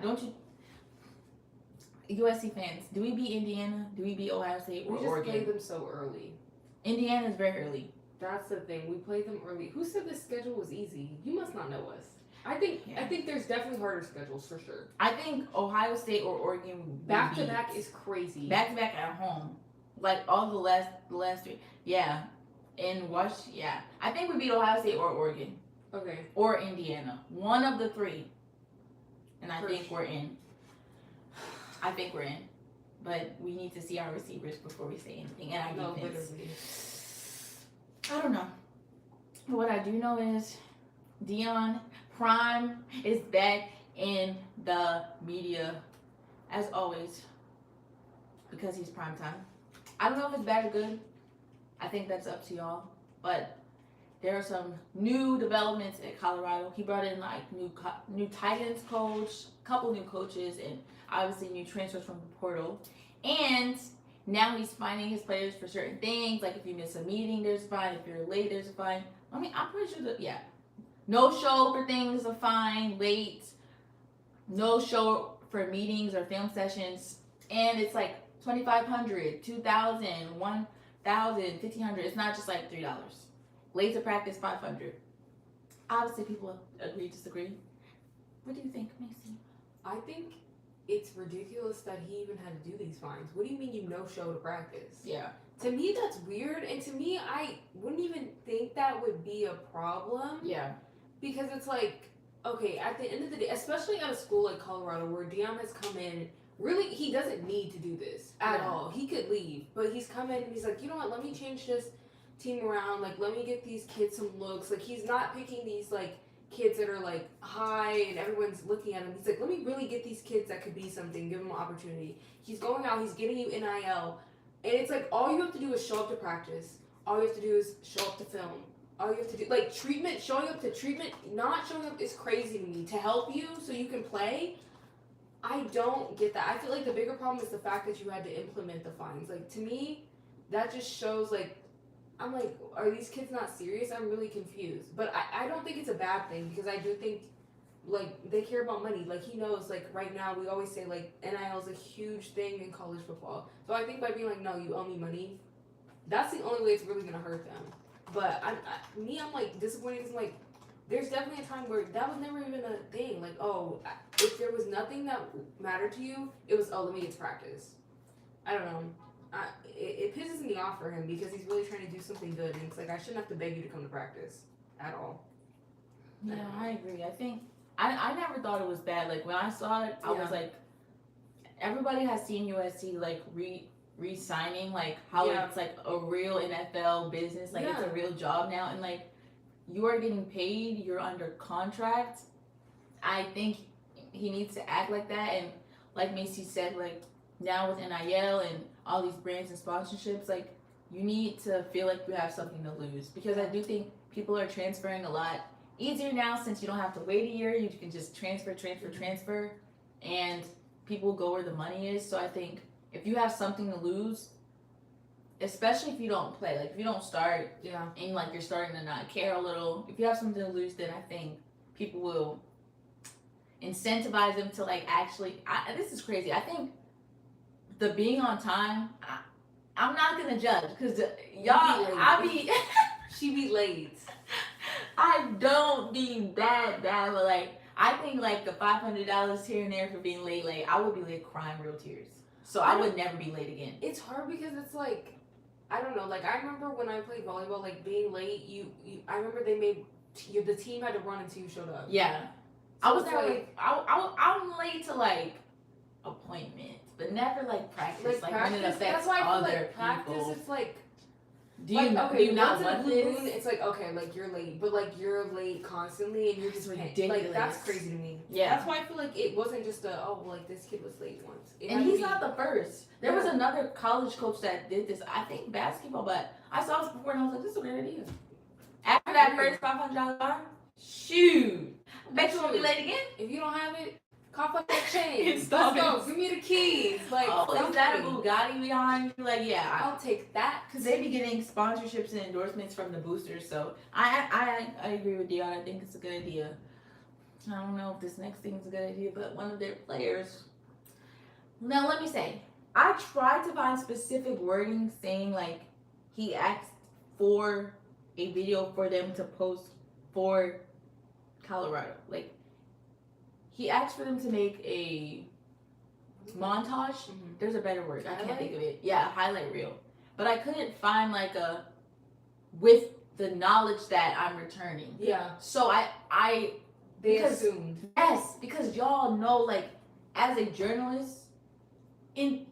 Don't you? USC fans, do we beat Indiana? Do we beat Ohio State or We just Oregon? played them so early. Indiana's very early. That's the thing. We played them early. Who said this schedule was easy? You must not know us. I think there's definitely harder schedules for sure. I think Ohio State or Oregon Back to back is crazy. Back to back at home, like all the last 3. Yeah, and yeah. I think we beat Ohio State or Oregon Okay. or Indiana. One of the 3, and I For think sure. we're in. I think we're in, but we need to see our receivers before we say anything. And our No, defense. literally. I don't know. But what I do know is Deion Prime is back in the media, as always, because he's prime time. I don't know if it's bad or good. I think that's up to y'all. But there are some new developments at Colorado. He brought in like new tight ends coach, couple new coaches, and obviously new transfers from the portal. And now he's finding his players for certain things. Like if you miss a meeting, there's a fine. If you're late, there's a fine. I mean, I'm pretty sure that, yeah. No show for things are fine. Late. No show for meetings or film sessions. And it's like $2,500, $2,000, $1,000, $1,500. It's not just like $3. Late to practice, $500. Obviously, people agree, disagree. What do you think, Macy? I think it's ridiculous that he even had to do these fines. What do you mean you no show to practice? Yeah. To me, that's weird. And to me, I wouldn't even think that would be a problem. Yeah. Because it's like, okay, at the end of the day, especially at a school like Colorado where Deion has come in, really, he doesn't need to do this at all. He could leave. But he's come in and he's like, you know what, let me change this team around. Like, let me get these kids some looks. Like, he's not picking these, like, kids that are, like, high and everyone's looking at him. He's like, let me really get these kids that could be something, give them an opportunity. He's going out, he's getting you NIL. And it's like, all you have to do is show up to practice. All you have to do is show up to film. All you have to do, like, treatment, showing up to treatment, not showing up is crazy to me. To help you so you can play, I don't get that. I feel like the bigger problem is the fact that you had to implement the fines. Like, to me, that just shows, like, I'm like, are these kids not serious? I'm really confused. But I don't think it's a bad thing because I do think, like, they care about money. Like, he knows, like, right now we always say, like, NIL is a huge thing in college football. So I think by being like, no, you owe me money, that's the only way it's really going to hurt them. But I'm like, disappointed because I'm like, there's definitely a time where that was never even a thing. Like, oh, if there was nothing that mattered to you, it was, oh, let me get to practice. I don't know. It pisses me off for him because he's really trying to do something good. And it's like, I shouldn't have to beg you to come to practice at all. Yeah, I agree. I think, I never thought it was bad. Like, when I saw it, I was like, everybody has seen USC, like, re-signing, like, how it's, like, a real NFL business. Like, it's a real job now. And, like, you are getting paid. You're under contract. I think he needs to act like that. And, like Macy said, like, now with NIL and all these brands and sponsorships, like, you need to feel like you have something to lose, because I do think people are transferring a lot easier now since you don't have to wait a year. You can just transfer, and people go where the money is. So I think if you have something to lose, especially if you don't play, like if you don't start, and like you're starting to not care a little, if you have something to lose, then I think people will incentivize them to like actually. This is crazy. I think the being on time. I'm not gonna judge because she be late. I don't be bad, but like I think like the $500 here and there for being late, like I would be like crying real tears. So I would never be late again. It's hard because it's like, I don't know. Like I remember when I played volleyball, like being late. I remember they made the team had to run until you showed up. Yeah, so I was there like I'm late to like appointments, but never like practice. Like when it affects that's why I feel other like practice, people. It's like. Do you not want blue this? Moon, it's like, okay, like you're late, but like you're late constantly and you're just ridiculous. Like that's crazy to me. Yeah. That's why I feel like it wasn't just like this kid was late once. And he's not the first. There was another college coach that did this, I think basketball, but I saw this before and I was like, this is a great idea. After that first $500 line, shoot. I bet you won't be late again. If you don't have it, cough up that chain. Let's go. Give me the keys. Like, is that a Bugatti behind you? Like, yeah. I'll take that. Because they be getting sponsorships and endorsements from the boosters. So I agree with Deion. I think it's a good idea. I don't know if this next thing is a good idea, but one of their players. Now, let me say, I tried to find specific wording saying, like, he asked for a video for them to post for Colorado. Like, he asked for them to make a montage. Mm-hmm. There's a better word. I can't think of it. Yeah, a highlight reel. But I couldn't find like a with the knowledge that I'm returning. Yeah. So they assumed. Yes, because y'all know, like, as a journalist,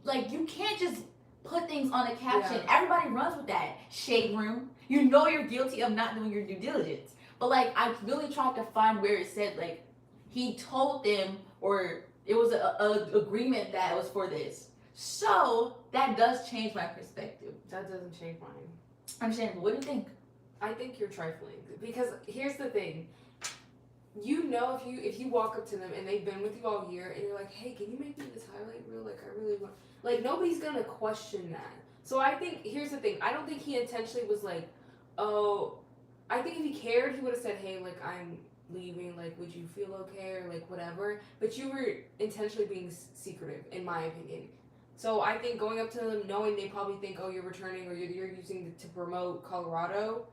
like you can't just put things on a caption. Yeah. Everybody runs with that. Shade room. You know you're guilty of not doing your due diligence. But like I really tried to find where it said like he told them, or it was a agreement that it was for this. So that does change my perspective. That doesn't change mine. Understandable. What do you think? I think you're trifling because here's the thing. You know, if you walk up to them and they've been with you all year and you're like, hey, can you make me this highlight reel? Like I really want. Like nobody's gonna question that. So I think here's the thing. I don't think he intentionally was like, oh. I think if he cared, he would have said, hey, like I'm leaving, like would you feel okay or like whatever, but you were intentionally being secretive in my opinion. So I think going up to them knowing they probably think, oh, you're returning or you're using it to promote Colorado,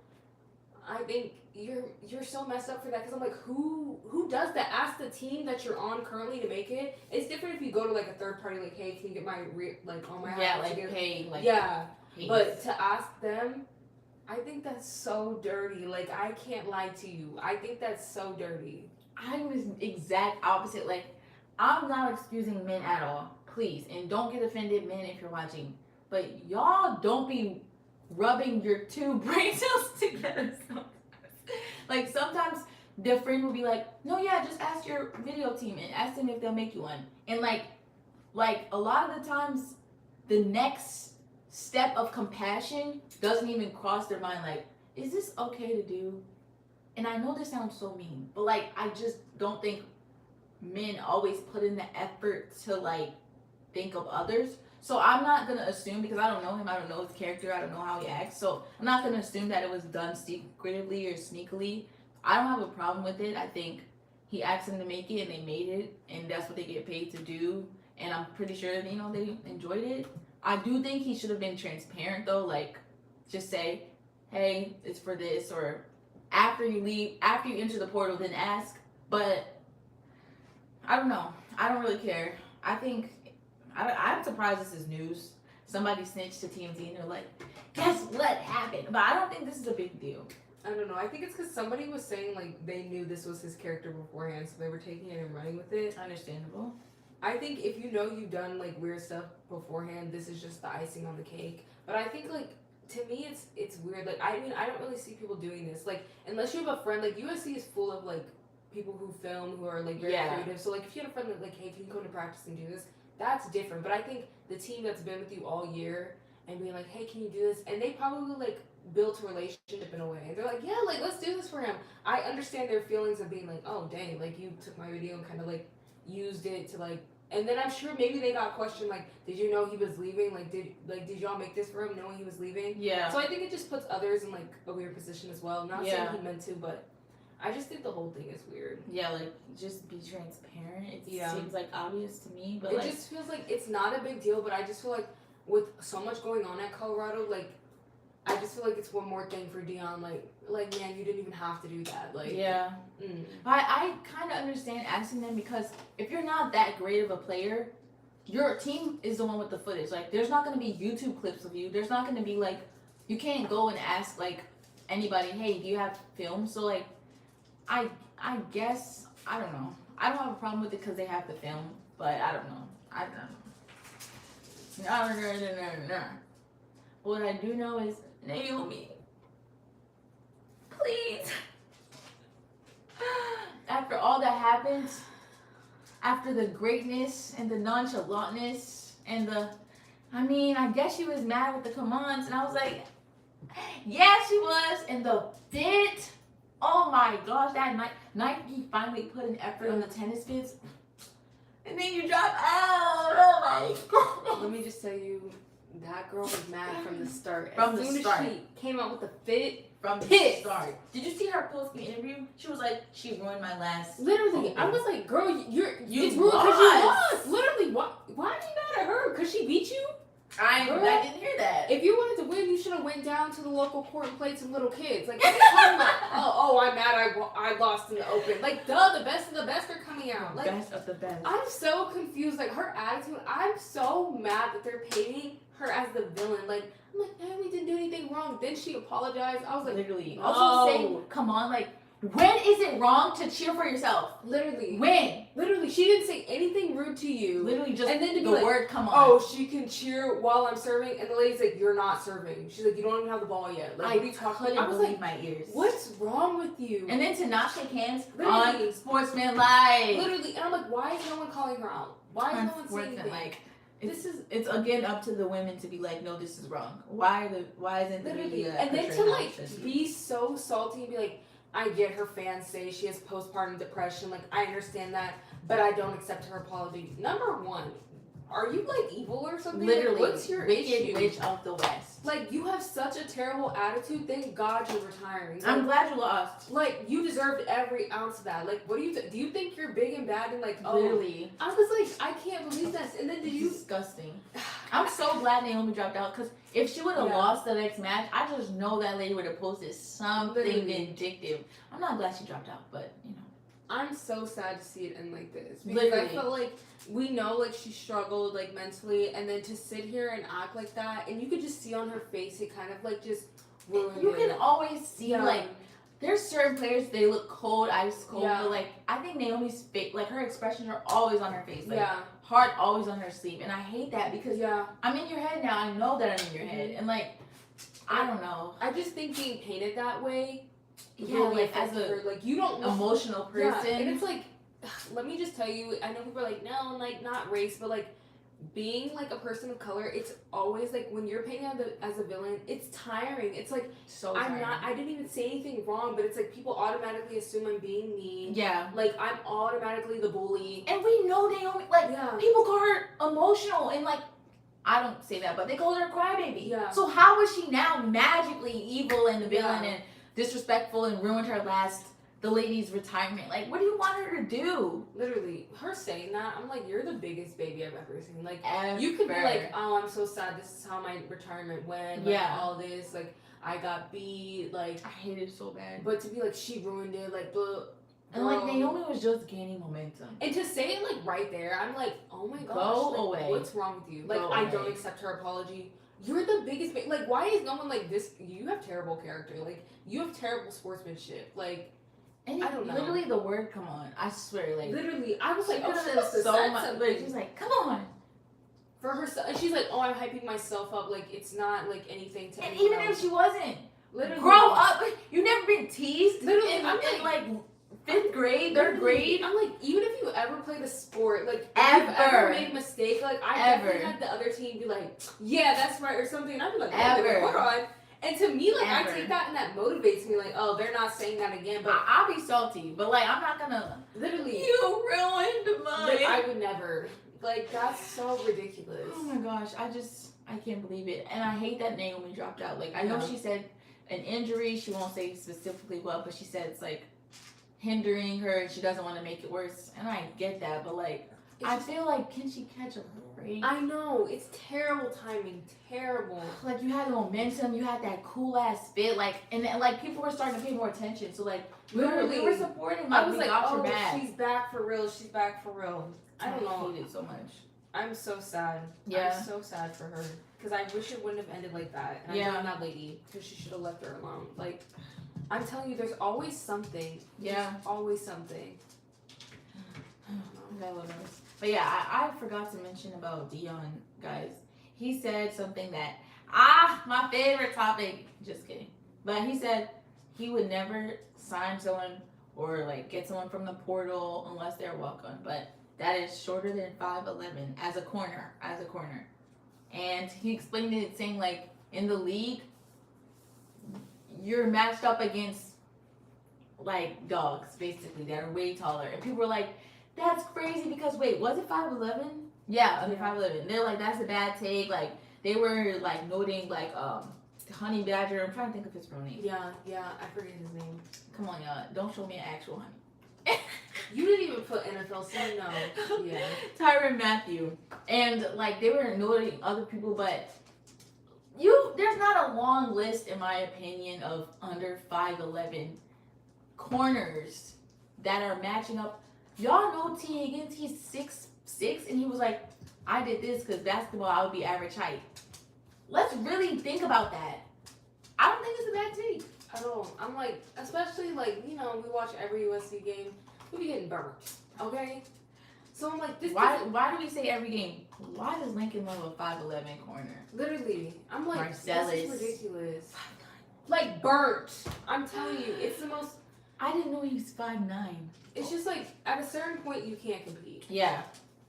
I think you're so messed up for that because I'm like, who does that? Ask the team that you're on currently to make it. It's different if you go to like a third party, like, hey, can you get my like on my house? Like hey, like yeah, but to ask them, I think that's so dirty. Like, I can't lie to you. I think that's so dirty. I was exact opposite. Like, I'm not excusing men at all. Please. And don't get offended, men, if you're watching. But y'all don't be rubbing your two brain cells together sometimes. Like, sometimes the friend will be like, no, yeah, just ask your video team and ask them if they'll make you one. And, like a lot of the times, the next step of compassion doesn't even cross their mind. Like, is this okay to do? And I know this sounds so mean, but like I just don't think men always put in the effort to like think of others. So I'm not gonna assume, because I don't know him, I don't know his character, I don't know how he acts, so I'm not gonna assume that it was done secretively or sneakily. I don't have a problem with it. I think he asked them to make it and they made it, and that's what they get paid to do, and I'm pretty sure they enjoyed it. I do think he should have been transparent though, like just say, hey, it's for this, or after you leave, after you enter the portal, then ask. But I don't know. I don't really care. I think, I'm surprised this is news. Somebody snitched to TMZ and they're like, guess what happened? But I don't think this is a big deal. I don't know. I think it's because somebody was saying like they knew this was his character beforehand, so they were taking it and running with it. Understandable. I think if you know you've done like weird stuff beforehand, this is just the icing on the cake. But I think like to me it's weird. Like I mean I don't really see people doing this. Like unless you have a friend, like USC is full of like people who film who are like very creative. So like if you had a friend that like, hey, can you come to practice and do this? That's different. But I think the team that's been with you all year and being like, hey, can you do this? And they probably like built a relationship in a way. And they're like, yeah, like let's do this for him. I understand their feelings of being like, oh dang, like you took my video and kind of like used it to like. And then I'm sure maybe they got questioned like, did you know he was leaving? Like did y'all make this for him knowing he was leaving? Yeah. So I think it just puts others in like a weird position as well. Not saying he meant to, but I just think the whole thing is weird. Yeah, like just be transparent. It seems like obvious to me, but it like, just feels like it's not a big deal. But I just feel like with so much going on at Colorado, like I just feel like it's one more thing for Deion. Like man, you didn't even have to do that. Like yeah. I kind of understand asking them because if you're not that great of a player, your team is the one with the footage. Like there's not gonna be YouTube clips of you. There's not gonna be like you can't go and ask like anybody, hey, do you have film? So like. I guess, I don't know. I don't have a problem with it because they have the film, but I don't know. What I do know is, Naomi, please. After all that happened, after the greatness and the nonchalantness and I guess she was mad with the commands, and I was like, yeah, she was, and the fit. Oh my gosh, that Nike finally put an effort on the tennis fits. And then you drop out. Oh my god. Let me just tell you, that girl was mad from the start. From the start. As she came out with the fit. From the start. Did you see her post game interview? She was like, she ruined my last. Literally, I was like, girl, it's ruined because you lost. Literally, why are you mad at her? Because she beat you? I didn't hear that. If you wanted to win, you should have went down to the local court and played some little kids. Like, what are you talking about? Oh, I'm mad I lost in the open. Like, duh, the best of the best are coming out. Like, best of the best. I'm so confused. Like, her attitude, I'm so mad that they're painting her as the villain. Like, I'm like, Naomi didn't do anything wrong. Then she apologized. I was like, literally. no. Also saying, come on, like, when is it wrong to cheer for yourself? Literally. When? Literally, she didn't say anything rude to you. Literally just and then to be the like, word come on. Oh, she can cheer while I'm serving, and the lady's like, you're not serving. She's like, you don't even have the ball yet. Like, what are you talking about? I was believe like, my ears. What's wrong with you? And then to not shake hands literally, on Sportsman Live. Literally, and I'm like, why is no one calling her out? Why is no one saying anything? Like, it's again up to the women to be like, no, this is wrong. Why isn't the media? And then to like be so salty and be like, I get her fans say she has postpartum depression. Like, I understand that, but I don't accept her apology. Number one, are you like evil or something? Literally, like, what's your issue? Witch of the West. Like, you have such a terrible attitude. Thank God you're retiring. Like, I'm glad you lost. Like, you deserved every ounce of that. Like, what do you think you're big and bad and like? Oh, literally. I was like, I can't believe this. And then disgusting. I'm so glad Naomi dropped out because if she would have lost the next match, I just know that lady would have posted something vindictive. I'm not glad she dropped out, but you know. I'm so sad to see it end like this. Because literally. I felt like we know like she struggled like mentally, and then to sit here and act like that, and you could just see on her face it kind of like just ruined you it. can always see like there's certain players they look cold, ice cold, but like I think Naomi's face, like her expressions are always on her face. Like, heart always on her sleeve, and I hate that because I'm in your head now. I know that I'm in your head, and like I don't know. I just think being painted that way. Really like as a like you don't emotional person, and it's like, let me just tell you. I know people are like, no, like not race, but like being like a person of color, it's always like when you're painted as a villain, it's tiring. It's like so tiring. I didn't even say anything wrong, but it's like people automatically assume I'm being mean. Yeah. Like I'm automatically the bully. And we know Naomi, like people call her emotional and like I don't say that, but they call her a crybaby. Yeah. So how is she now magically evil and the villain and disrespectful and ruined the lady's retirement? Like, what do you want her to do? Literally, her saying that, I'm like, you're the biggest baby I've ever seen. Like, ever. You could be like, oh, I'm so sad. This is how my retirement went. Like, all this, like, I got beat. Like, I hate it so bad. But to be like, she ruined it. Like, blah. And like Naomi was just gaining momentum. And to say it like right there, I'm like, oh my gosh, go away. What's wrong with you? Like, I don't accept her apology. You're the biggest, like, why is no one like this? You have terrible character. Like, you have terrible sportsmanship. Like, and I don't know. Literally, the word "come on," I swear, like literally, I was like, oh, she must have so much. But she's like, "Come on." For herself, and she's like, oh, I'm hyping myself up. Like, it's not like anything to. And even if she wasn't, literally, grow up. You never been teased. Literally, and like 5th grade, 3rd grade. I'm like, even if you ever played a sport, like, Ever. if you've ever made a mistake, like, I Ever. definitely had the other team be like, yeah, that's right, or something, and I'd be like, Ever. hold on. And to me, like, Ever. I take that and that motivates me, like, oh, they're not saying that again, but I'll be salty, but like I'm not gonna. literally, You ruined mine. I would never. Like, that's so ridiculous. Oh my gosh, I can't believe it, and I hate that Naomi dropped out. Like I know she said an injury. She won't say specifically what, but she said it's like hindering her, and she doesn't want to make it worse. And I get that, but like I feel like, can she catch a break? I know, it's terrible timing, terrible. Like you had the momentum, you had that cool ass fit, like, and then, like people were starting to pay more attention. So like we were supporting. Like, I was we like, got oh, your back. she's back for real. She's back for real. I don't know. I hate it so much. I'm so sad. Yeah. I'm so sad for her. Because I wish it wouldn't have ended like that. And I blame that lady. Because she should have left her alone. Like, I'm telling you, there's always something. Yeah. There's always something. But yeah, I forgot to mention about Deion, guys. He said something that, my favorite topic. Just kidding. But he said he would never sign someone or like get someone from the portal unless they're welcome. But that is shorter than 5'11" as a corner. And he explained it saying like in the league, you're matched up against like dogs basically that are way taller. And people were like, that's crazy because wait, was it 5'11"? Yeah, under 5'11". They're like, that's a bad take. Like they were like noting like Honey Badger. I'm trying to think of his real name. Yeah, I forget his name. Come on, y'all. Don't show me an actual honey. You didn't even put NFL, so you know. Yeah. Tyrann Mathieu. And like they were noting other people, but there's not a long list in my opinion of under 5'11" corners that are matching up. Y'all know T. Higgins, he's 6'6", and he was like, I did this because basketball I would be average height. Let's really think about that. I don't think it's a bad take. I don't. I'm like, especially like, you know, we watch every USC game, we be getting burnt. Okay? So I'm like, this Why do we say every game? Why does Lincoln love a 5'11" corner? Literally. I'm like, Marcellus. this is ridiculous. Like, burnt. I'm telling you, it's the most. I didn't know he was 5'9". It's just like, at a certain point, you can't compete. Yeah.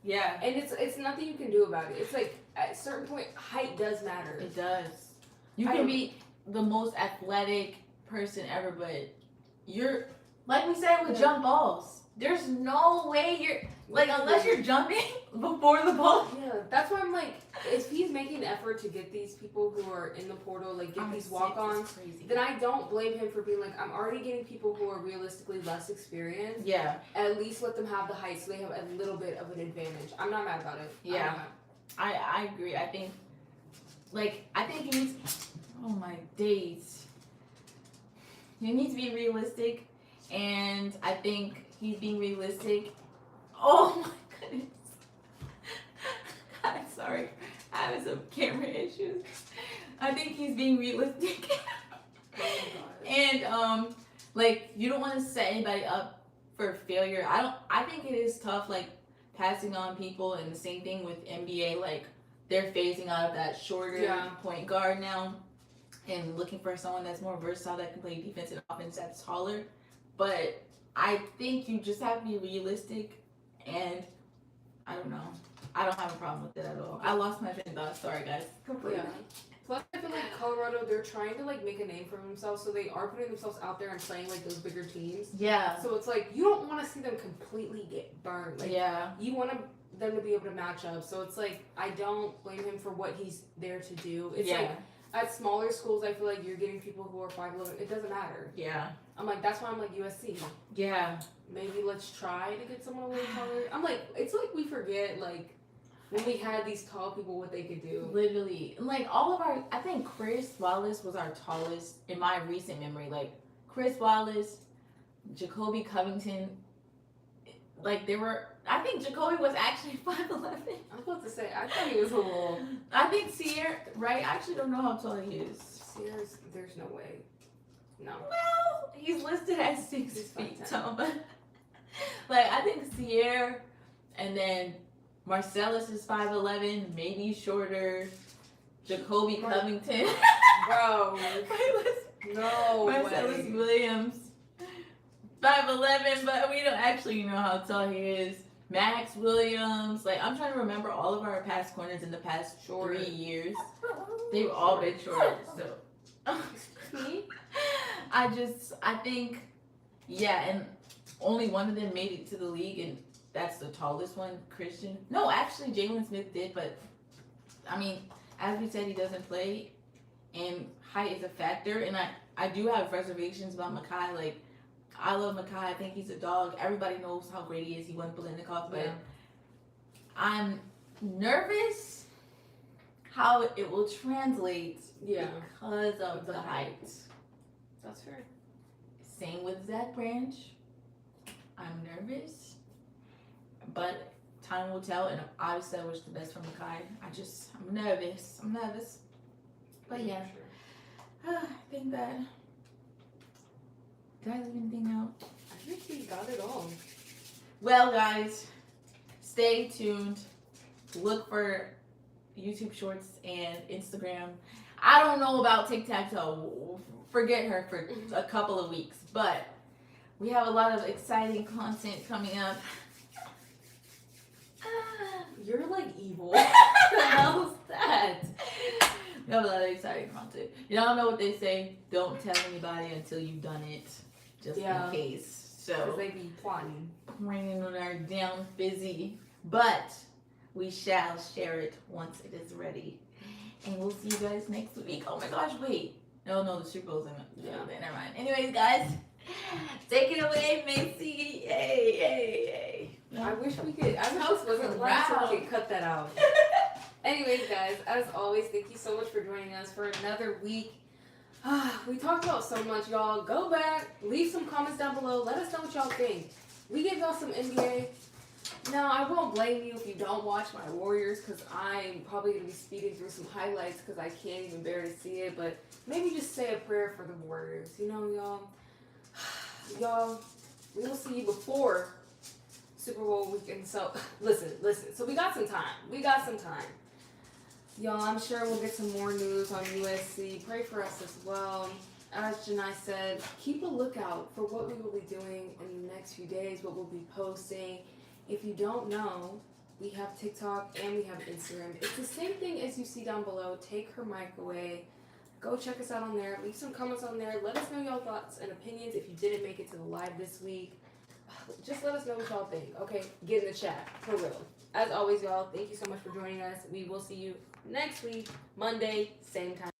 And it's nothing you can do about it. It's like, at a certain point, height does matter. It does. You can be the most athletic person ever, but you're, like we said with jump balls, there's no way you're, like, unless you're jumping before the ball. Yeah, that's why I'm like, if he's making an effort to get these people who are in the portal, like, get these walk-ons, then I don't blame him for being like, I'm already getting people who are realistically less experienced. Yeah. At least let them have the height so they have a little bit of an advantage. I'm not mad about it. Yeah. I agree. I think he needs, oh my days. He needs to be realistic, and I think he's being realistic. Oh my goodness. I'm sorry. I have some camera issues. I think he's being realistic. And like you don't want to set anybody up for failure. I think it is tough like passing on people, and the same thing with NBA, like they're phasing out of that shorter point guard now and looking for someone that's more versatile that can play defense and offense that's taller. But I think you just have to be realistic, and I don't know. I don't have a problem with it at all. I lost my train of thought. Sorry, guys. Completely. Yeah. Plus, I feel like Colorado, they're trying to like make a name for themselves, so they are putting themselves out there and playing like those bigger teams. Yeah. So it's like you don't want to see them completely get burned. Like, you want them to be able to match up. So it's like I don't blame him for what he's there to do. It's like at smaller schools, I feel like you're getting people who are 5'11". It doesn't matter. Yeah. I'm like, that's why I'm like USC. Yeah. Maybe let's try to get someone a little taller. I'm like, it's like we forget like when we had these tall people what they could do. Literally. Like all of our, I think Chris Wallace was our tallest in my recent memory. Like Chris Wallace, Jacoby Covington, like they were, I think Jacoby was actually 5'11". I was about to say, I thought he was a little. I think Sierra, right? I actually don't know how tall he is. Sierra's, there's no way. No. Well, he's listed as 6 feet tall. Like, I think Sierra, and then Marcellus is 5'11", maybe shorter. Jacoby Covington. Bro. No Marcellus way. Williams. 5'11", but we don't actually know how tall he is. Max Williams, like I'm trying to remember all of our past corners in the past 3 years. They've all been short, so Me? I think, yeah, and only one of them made it to the league, and that's the tallest one, Christian. No, actually, Jalen Smith did, but I mean, as we said, he doesn't play, and height is a factor, and I do have reservations about Makai. Like, I love Makai. I think he's a dog. Everybody knows how great he is. He won Palinnikov, but I'm nervous how it will translate because of the height. That's fair. Same with Zach Branch. I'm nervous, but time will tell, and obviously I wish the best for Makai. I'm nervous. But yeah, I think that. Did I leave anything out? I think we got it all. Well, guys, stay tuned. Look for YouTube Shorts and Instagram. I don't know about TikTok, forget her for a couple of weeks, but we have a lot of exciting content coming up. You're like evil. What the hell's that? We have a lot of exciting content. You don't know what they say. Don't tell anybody until you've done it, just in case. So because they be plotting. Raining on our down fizzy, but we shall share it once it is ready. And we'll see you guys next week. Oh my gosh, wait. No, the Super Bowl's in it. Yeah, never mind. Anyways, guys, take it away, Macy. Yay. I wish we could. I wish this wasn't loud so we could cut that out. Anyways, guys, as always, thank you so much for joining us for another week. We talked about so much, y'all. Go back, leave some comments down below. Let us know what y'all think. We gave y'all some NBA. Now, I won't blame you if you don't watch my Warriors, because I'm probably going to be speeding through some highlights because I can't even bear to see it. But maybe just say a prayer for the Warriors. You know, y'all. Y'all, we will see you before Super Bowl weekend. So, listen. So, we got some time. Y'all, I'm sure we'll get some more news on USC. Pray for us as well. As Janai said, keep a lookout for what we will be doing in the next few days, what we'll be posting. If you don't know, we have TikTok and we have Instagram. It's the same thing as you see down below. Take her mic away. Go check us out on there. Leave some comments on there. Let us know y'all thoughts and opinions if you didn't make it to the live this week. Just let us know what y'all think. Okay, get in the chat. For real. As always, y'all, thank you so much for joining us. We will see you next week, Monday, same time.